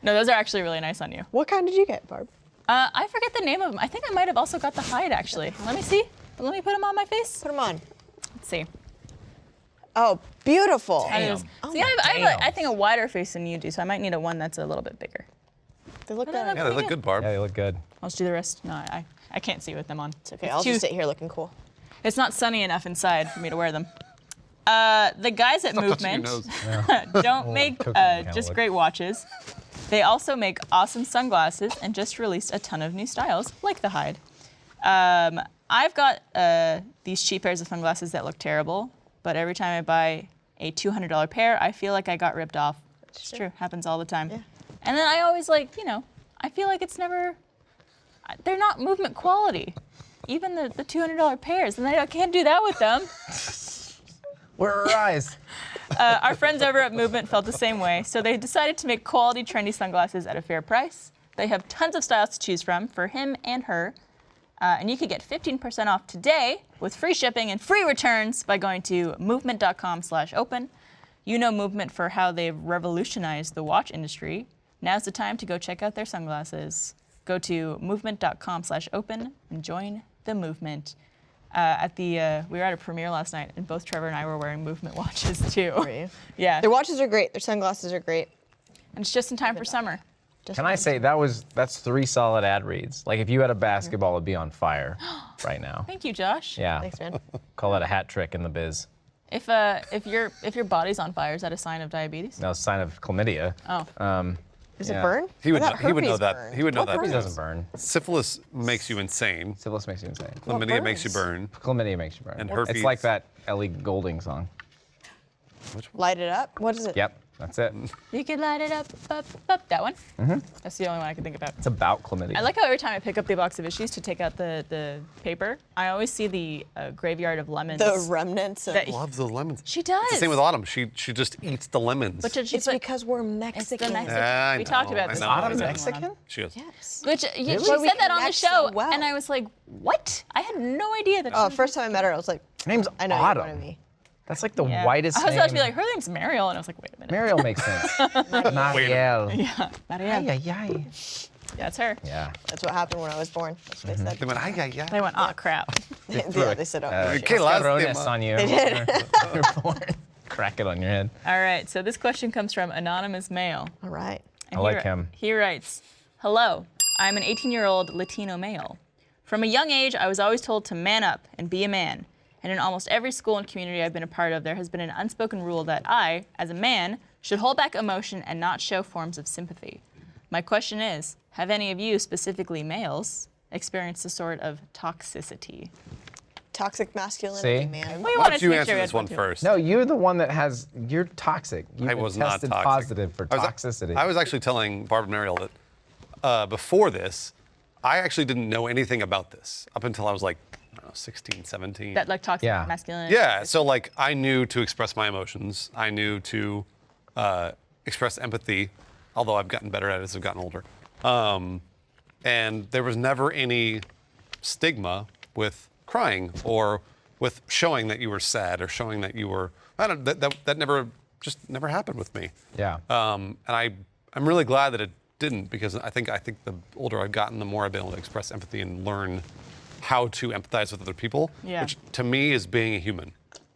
No, those are actually really nice on you. What kind did you get, Barb? I forget the name of them. I think I might have also got the Hide, actually. Let me see. Let me put them on my face. Put them on. Let's see. Oh, beautiful. How does- Damn. See, I have I think a wider face than you do, so I might need a one that's a little bit bigger. They look But they good. look- Yeah, they look good, Barb. Yeah, they look good. I'll just do the rest. No, I can't see with them on. It's Okay, I'll just sit here looking cool. It's not sunny enough inside for me to wear them. The guys at touching your Movement nose. don't make cooking kind of just look. great watches. They also make awesome sunglasses and just released a ton of new styles, like the Hide. I've got these cheap pairs of sunglasses that look terrible, but every time I buy a $200 pair, I feel like I got ripped off. It's true. Happens all the time. Yeah. And then I always I feel like it's never, they're not Movement quality. Even the $200 pairs, and I can't do that with them. Where are our eyes? Our friends over at Movement felt the same way, so they decided to make quality, trendy sunglasses at a fair price. They have tons of styles to choose from for him and her, and you could get 15% off today with free shipping and free returns by going to movement.com/open. You know Movement for how they've revolutionized the watch industry. Now's the time to go check out their sunglasses. Go to movement.com/open and join the movement. We were at a premiere last night, and both Trevor and I were wearing Movement watches too. Were you? Yeah, Their watches are great. Their sunglasses are great. and it's just in time for summer. Just Can I say that's 3 solid ad reads? Like if you had a basketball, it'd be on fire right now. Thank you, Josh. Yeah. Thanks, man. Call that a hat trick in the biz. If your body's on fire, is that a sign of diabetes? No, it's a sign of chlamydia. Oh. Is Yeah. it burn? He would I know, thought he would know herpes that. burned. He would know What that. It burns? doesn't burn. Syphilis makes you insane. Syphilis makes you insane. Chlamydia makes you burns? burn. Chlamydia makes you burn. And It's herpes. like that Ellie Goulding song. Light it up? What is it? Yep, that's it. You can light it up, up. That one? Mm-hmm. That's the only one I can think about. It's about chlamydia. I like how every time I pick up the box of issues to take out the paper, I always see the graveyard of lemons. The remnants of... That- Loves the lemons. She does. It's the same with Autumn. She just eats the lemons. But she's It's like, because we're it's the Mexican. Mexican. I We talked know, about I this. know. Autumn I know. Mexican? She is. Yes. Which she But we said that on the connect show, so well. and I was like, "What? I had no idea that." Oh, first time I met her, I was like, Her name's I know Autumn. you wanted me. That's like the Yeah. whitest I was about to be name. like, "Her name's Mariel," and I was like, "Wait a minute." Mariel makes sense. Mariel. Yeah, Mariel. Ay, ay, ay. Yeah, it's her. Yeah. That's what happened when I was born. That's what they said. They went, ay, ay, ay. They went, "Oh crap." Yeah, they said, oh, shit. ¿Qué Cascarones lástima. on you. They did. You're born. Crack it on your head. All right, so this question comes from Anonymous Male. All right. And I like him. He writes, "Hello, I'm an 18-year-old Latino male. From a young age, I was always told to man up and be a man. And in almost every school and community I've been a part of, there has been an unspoken rule that I, as a man, should hold back emotion and not show forms of sympathy. My question is, have any of you, specifically males, experienced a sort of toxicity?" Toxic masculinity, See? man. We Why wanted don't to you make answer sure we this had one too. first? No, you're the one that has. You're toxic. You've I been was not tested toxic. positive for I was- toxicity. I was actually telling Barbara Mariel that before this, I actually didn't know anything about this up until I was like, I don't know, 16, 17. That like toxic Yeah. masculinity. Yeah, so like I knew to express my emotions. I knew to express empathy, although I've gotten better at it as I've gotten older. And there was never any stigma with crying or with showing that you were sad or showing that you were. That never happened with me. Yeah. And I'm really glad that it didn't, because I think the older I've gotten, the more I've been able to express empathy and learn how to empathize with other people, Yeah. which to me is being a human.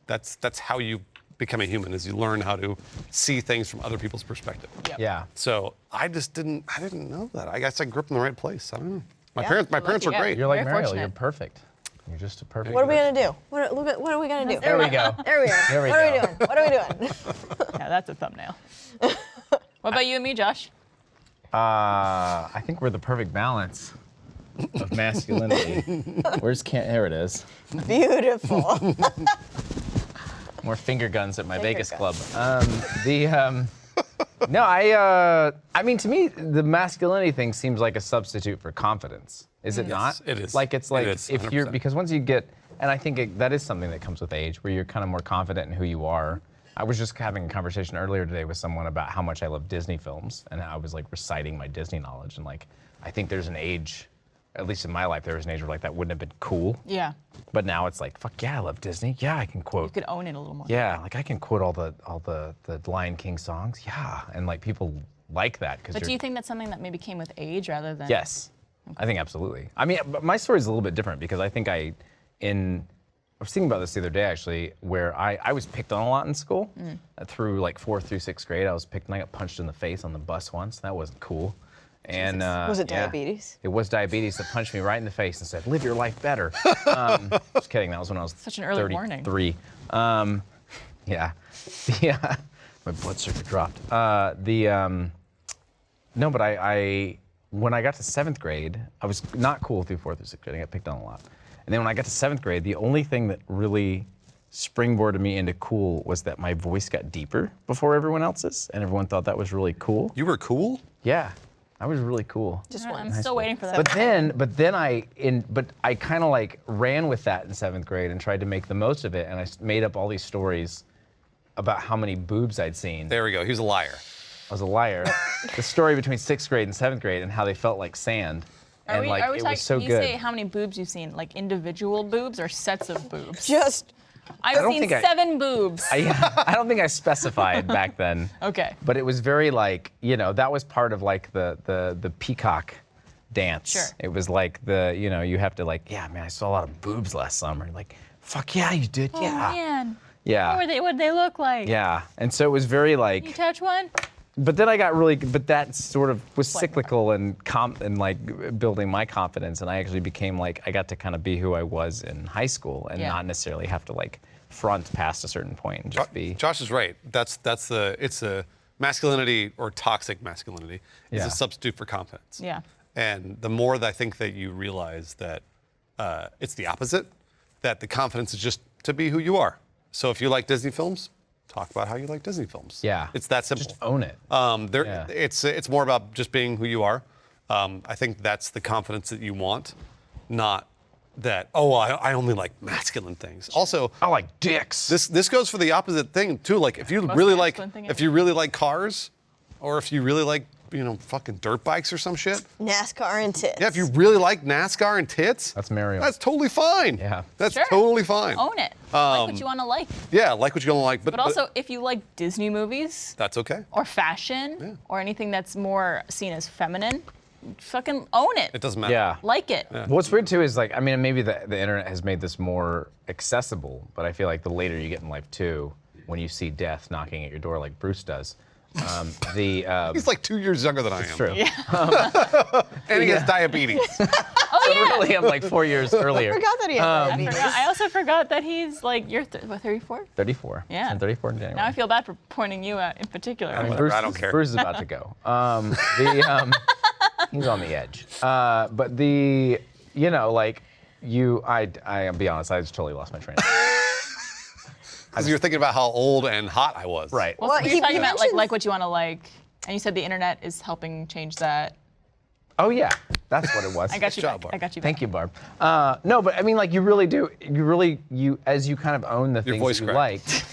That's how you become a human, is you learn how to see things from other people's perspective. Yep. Yeah. So I didn't know that. I guess I grew up in the right place. I don't know. My Yeah. parents were lucky guy. great. You're like Very Mariel. fortunate. You're perfect. You're just a perfect. What are we going to do? What are we going to do? There we go. There we are. There we what are we go. doing? What are we doing? Yeah, that's a thumbnail. What about you and me, Josh? I think we're the perfect balance of masculinity. Here it is. Beautiful. More finger guns at my Finger Vegas guns. club. No, I mean, to me, the masculinity thing seems like a substitute for confidence. Is it not? it is. Like, it's It like is, if you're, 100%. because once you get, and I think that is something that comes with age, where you're kind of more confident in who you are. I was just having a conversation earlier today with someone about how much I love Disney films, and I was like reciting my Disney knowledge, and like I think there's an age, at least in my life, there was an age where like that wouldn't have been cool. Yeah. But now it's like, fuck yeah, I love Disney. Yeah, I can quote. You could own it a little more. Yeah, like I can quote all the Lion King songs. Yeah, and like people like that because. But do you think that's something that maybe came with age rather than? Yes, I think absolutely. I mean, but my story is a little bit different because I think I was thinking about this the other day actually, where I was picked on a lot in school through like 4th through 6th grade. I was picked and I got punched in the face on the bus once. That wasn't cool. And Was it yeah, diabetes? it was diabetes that punched me right in the face and said, "Live your life better." Just kidding. That was when I was Such an early warning. 33. Yeah, my blood sugar dropped. No, but I when I got to 7th grade, I was not cool through 4th or 6th grade. I got picked on a lot. And then when I got to 7th grade, the only thing that really springboarded me into cool was that my voice got deeper before everyone else's, and everyone thought that was really cool. You were cool? Yeah, I was really cool. Just I'm one. still waiting for that. But then I kind of like ran with that in 7th grade and tried to make the most of it, and I made up all these stories about how many boobs I'd seen. There we go. He was a liar. I was a liar. The story between 6th grade and 7th grade and how they felt like sand. Are we it talking? was so you good. say how many boobs you've seen, like individual boobs or sets of boobs? Just I've don't seen think I- 7 boobs. I don't think I specified back then. Okay. But it was very like, that was part of like the peacock dance. Sure. It was like you have to like, yeah, man, I saw a lot of boobs last summer. Like, fuck yeah, you did. Oh yeah. man. Yeah. What did they look like? Yeah. And so it was very You like, touch one? but then I got really, but that sort of was cyclical and like building my confidence. And I actually became like, I got to kind of be who I was in high school and Yeah. not necessarily have to like front past a certain point and just be. Josh is right. It's a masculinity or toxic masculinity is Yeah. a substitute for confidence. Yeah. And the more that I think that you realize that it's the opposite, that the confidence is just to be who you are. So if you like Disney films, talk about how you like Disney films. Yeah. It's that simple. Just own it. Yeah. It's more about just being who you are. I think that's the confidence that you want, not that, I only like masculine things. Also, I like dicks. this goes for the opposite thing too. Like if you Most really like masculine thing if you really like cars, or if you really like fucking dirt bikes or some shit. NASCAR and tits. Yeah, if you really like NASCAR and tits, That's Mario. That's totally fine. Yeah. That's Sure. totally fine. Own it. Like what you want to like. Yeah, like what you're gonna like, But also, if you like Disney movies that's okay. or fashion or anything that's more seen as feminine, fucking own it. It doesn't matter. Yeah. Like it. What's weird too is like, I mean, maybe the internet has made this more accessible, but I feel like the later you get in life too, when you see death knocking at your door like Bruce does, He's like 2 years younger than I am. true. And he has diabetes. Oh yeah. Really, I'm like 4 years earlier. I forgot that he had diabetes. I also forgot that he's like, you're 34? 34. Yeah. I'm 34 in January. Now I feel bad for pointing you out in particular. Whatever, I don't care. Bruce is about to go. He's on the edge. But I'll be honest, I just totally lost my train of thought. Because you're thinking about how old and hot I was. Right. Well, you're talking about like what you want to like, and you said the internet is helping change that. Oh yeah, that's what it was. I got you job, back. Barb. I got you back. Thank you, Barb. No, but I mean, like, you really do. As you kind of own the things voice that you cracked.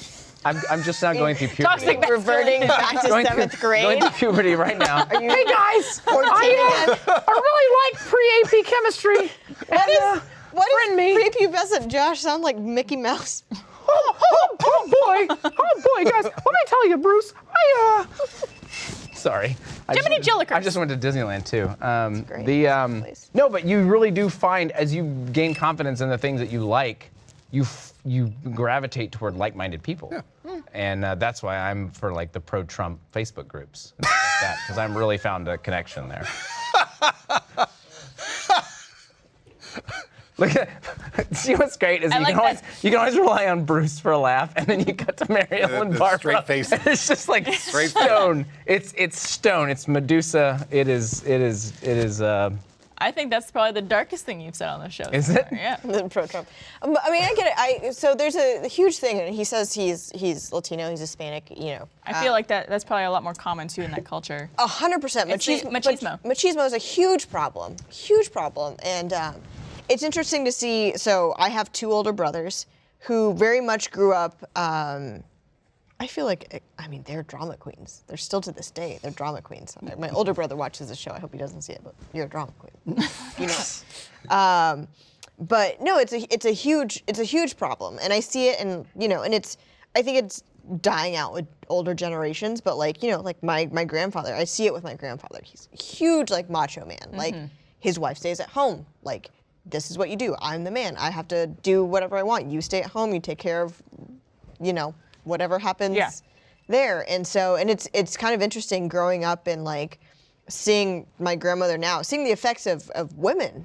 like. I'm just now going through puberty. Toxic Reverting back to Going 7th through grade. puberty right now. Are you hey guys, 14 again? I really like pre-AP chemistry. What friend does me. prepubescent Josh sound like Mickey Mouse? Oh boy, guys. Let me tell you, Bruce. Sorry. Jiminy Jillikers. I just went to Disneyland too. great. Place. No, but you really do find as you gain confidence in the things that you like, you gravitate toward like-minded people. Yeah. And that's why I'm for like the pro-Trump Facebook groups and stuff like that, because I'm really found a connection there. Look at, see what's great is I you like can always rely on Bruce for a laugh, and then you cut to Mariel and the Barbara. straight face. and it's just like Straight stone. It's stone. It's Medusa. It is. I think that's probably the darkest thing you've said on the show. Is so it? far, Yeah. The pro-Trump. I mean, I get it. So there's a huge thing, and he says he's Latino, he's Hispanic, I feel like that's probably a lot more common too in that culture. 100%. It's the machismo. Machismo is a huge problem, and it's interesting to see. So I have 2 older brothers who very much grew up I feel like, I mean, they're drama queens. They're still to this day, they're drama queens. My older brother watches the show. I hope he doesn't see it, but you're a drama queen. You know. But no, it's a huge problem, and I see it, and I think it's dying out with older generations. But like my grandfather, I see it with my grandfather. He's a huge like macho man. Like his wife stays at home. Like this is what you do. I'm the man. I have to do whatever I want. You stay at home. You take care of, whatever happens there. And so, and it's kind of interesting growing up and like seeing my grandmother now, seeing the effects of women,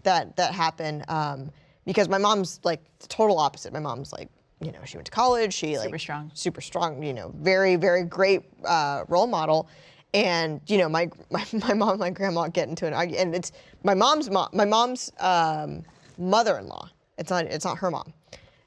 that happen. Because my mom's like the total opposite. My mom's like, she went to college. She super strong, very, very great role model. And my mom and my grandma get into an argument, and it's my mom's mother-in-law. It's not her mom.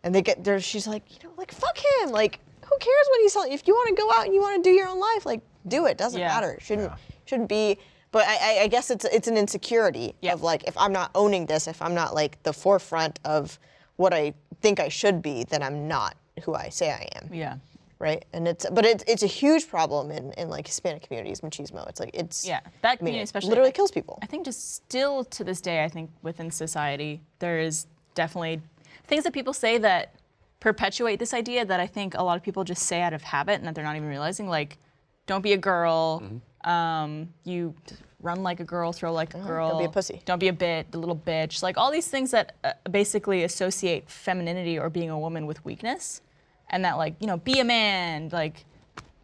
And they get there. She's like, like fuck him. Like, who cares what he's telling you? If you want to go out and you want to do your own life, like do it. Doesn't matter. It shouldn't be. But I guess it's an insecurity of like, if I'm not owning this, if I'm not like the forefront of what I think I should be, then I'm not who I say I am. Yeah. Right. And it's a huge problem in like Hispanic communities, machismo. It's like that community especially literally kills people. I think just still to this day, I think within society there is definitely things that people say that perpetuate this idea that I think a lot of people just say out of habit and that they're not even realizing, like, don't be a girl, you run like a girl, throw like a girl. Don't be a pussy. Don't be a little bitch. Like all these things that basically associate femininity or being a woman with weakness, and that like, be a man, like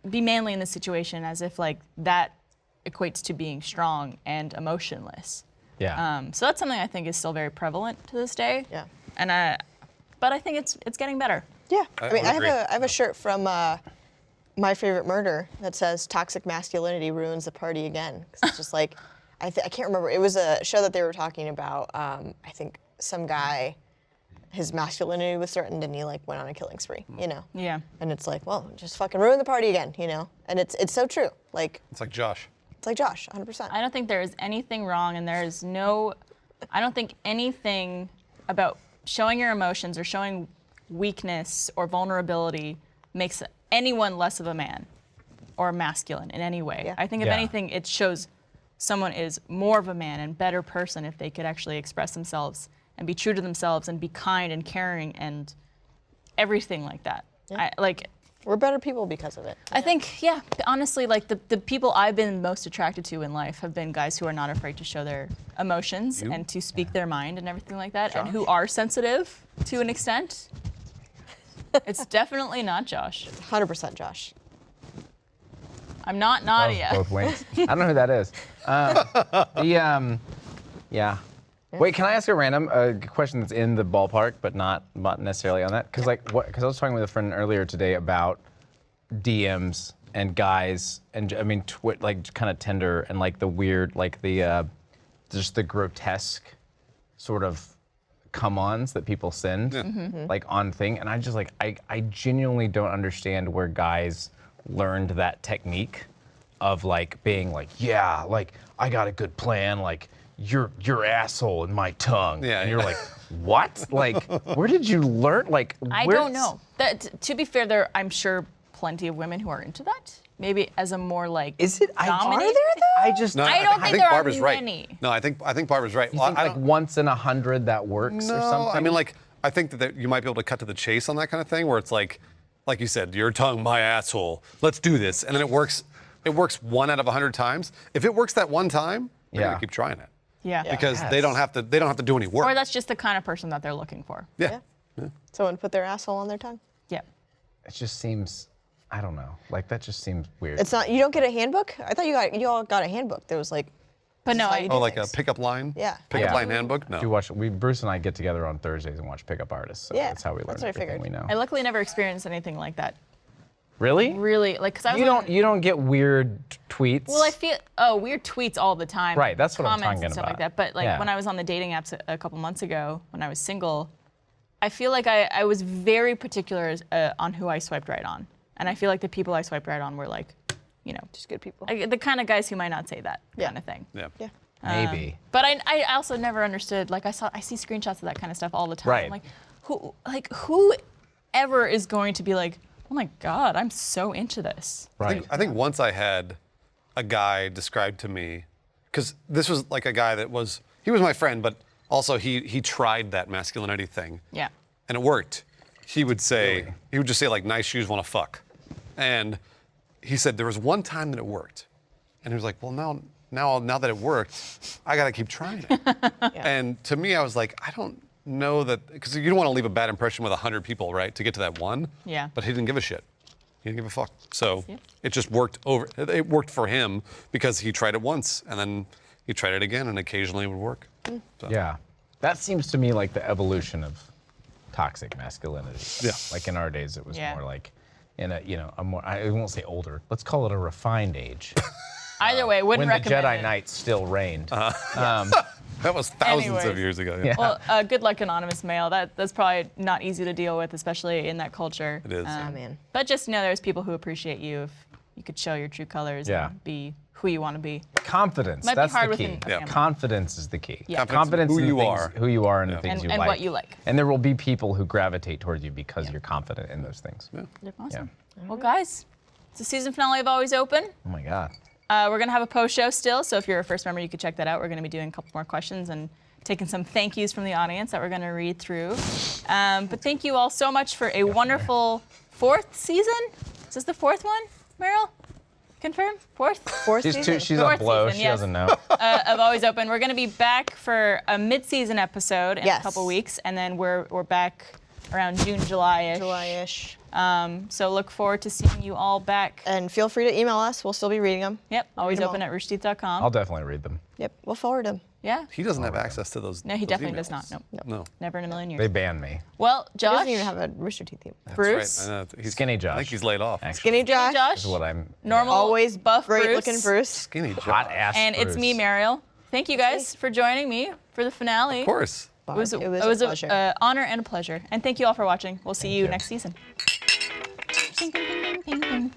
be manly in this situation, as if like that equates to being strong and emotionless. Yeah. So that's something I think is still very prevalent to this day. Yeah. And but I think it's getting better. Yeah. I mean, would agree. I have a shirt from My Favorite Murder that says "Toxic masculinity ruins the party again." 'Cause it's just like, I can't remember. It was a show that they were talking about. I think some guy, his masculinity was threatened, and he like went on a killing spree. Yeah. And it's like, well, just fucking ruin the party again. And it's so true. Like It's like Josh. it's like Josh, 100%. I don't think there is anything wrong, and there is I don't think anything about showing your emotions or showing weakness or vulnerability makes anyone less of a man or masculine in any way. Yeah. I think if anything, it shows someone is more of a man and better person if they could actually express themselves and be true to themselves and be kind and caring and everything like that. Yeah. We're better people because of it. I think, honestly, like the people I've been most attracted to in life have been guys who are not afraid to show their emotions and to speak their mind and everything like that, and who are sensitive to an extent. It's definitely not Josh. 100% Josh. I'm not Nadia. Both wings. I don't know who that is. Yeah. Wait, can I ask a random question that's in the ballpark, but not necessarily on that? Because I was talking with a friend earlier today about DMs and guys, and I mean, like kind of Tinder and like the weird, like the just the grotesque sort of come-ons that people send, like on thing, and I just like I genuinely don't understand where guys learned that technique of like being like, yeah, like I got a good plan, like. Your asshole in my tongue. Yeah, and you're like, what? Like, where did you learn? Like, I don't know. To be fair, there I'm sure plenty of women who are into that. Maybe as a more like is it? dominant. Are there though? I just. No, I don't think there Barbara's are right. many. No, I think Barbara's right. You think like once in 100 that works or something? No, I mean like I think that you might be able to cut to the chase on that kind of thing, where it's like you said, your tongue, my asshole. Let's do this, and then it works. It works 1 out of 100 times. If it works that one time, they're gonna keep trying it. Yeah. Because they don't have to do any work. Or that's just the kind of person that they're looking for. Yeah. Someone put their asshole on their tongue. Yeah. It just seems, I don't know. Like that just seems weird. It's not. You don't get a handbook. I thought you all got a handbook. There was like. But no, this is how you do Oh, like things. a pickup line? Yeah. Pickup Yeah. line handbook? No. Do watch. Bruce and I get together on Thursdays and watch Pickup Artists. So Yeah, that's how we learn that's what I everything figured. we know. I luckily never experienced anything like that. Really? Really, like, cause I was You don't get weird tweets. Well, I feel weird tweets all the time. Right, that's what I'm comments talking and stuff about. like that. But like Yeah. when I was on the dating apps a couple months ago, when I was single, I feel like I was very particular on who I swiped right on, and I feel like the people I swiped right on were like, Just good people. the kind of guys who might not say that kind of thing. Yeah. Yeah. Maybe. But I also never understood. Like I see screenshots of that kind of stuff all the time. Right. I'm like, who ever is going to be like, Oh my God, I'm so into this. Right. I think once I had a guy describe to me, because this was like a guy that was, he was my friend, but also he tried that masculinity thing. Yeah. And it worked. He would say, he would just say like, nice shoes wanna fuck. And he said there was one time that it worked. And he was like, well, now that it worked, I gotta keep trying it. And to me, I was like, I don't know that, because you don't want to leave a bad impression with 100 people, right, to get to that one. Yeah. But he didn't give a shit. He didn't give a fuck. So it just worked it worked for him because he tried it once and then he tried it again and occasionally it would work. So. Yeah. That seems to me like the evolution of toxic masculinity. Yeah. Like in our days, it was Yeah. more like in a, a more, I won't say older, let's call it a refined age. Either way, wouldn't when the recommend Jedi it. Knights still reigned. That was thousands of Anyways. years ago. Yeah. Well, good luck, anonymous male. That's probably not easy to deal with, especially in that culture. It is. Oh man. But just know there's people who appreciate you if you could show your true colors Yeah. and be who you want to be. Confidence, Might be that's hard the within key. a family. Confidence is the key. Yeah. Confidence Who in the you things- are. Who you are and the Yeah. things you And like. what you like. And there will be people who gravitate towards you because you're confident in those things. Awesome. Well, guys, it's the season finale of Always Open. Oh my God. We're going to have a post show still, so if you're a first member, you can check that out. We're going to be doing a couple more questions and taking some thank yous from the audience that we're going to read through. But thank you all so much for a wonderful 4th season. Is this the 4th one, Meryl? Confirm? 4th? Fourth She's season. she's Fourth on blow. season, She yes. doesn't know. Of Always Open. We're going to be back for a mid-season episode in Yes. a couple weeks, and then we're back around June, July-ish. July-ish. So look forward to seeing you all back. And feel free to email us. We'll still be reading them. Yep, always them open all. at roosterteeth.com. I'll definitely read them. Yep. We'll forward them. Yeah, He doesn't have access to those. no, he those definitely does emails. not. Nope. No. Never in a million years. They banned me. Well, He Josh, doesn't even have a Rooster Teeth theme. Bruce, Right. I know. He's, Skinny I Josh. think he's laid off. Actually, Skinny Josh. Josh, is what I'm. normal, Always buff great Bruce, looking Bruce. Skinny Josh. Hot ass. and it's me, Bruce. Mariel. Thank you guys for joining me for the finale. Of course. It was It was a pleasure. an honor and a pleasure. And thank you all for watching. We'll see you next season. Ding, ding, ding, ding, ding, ding.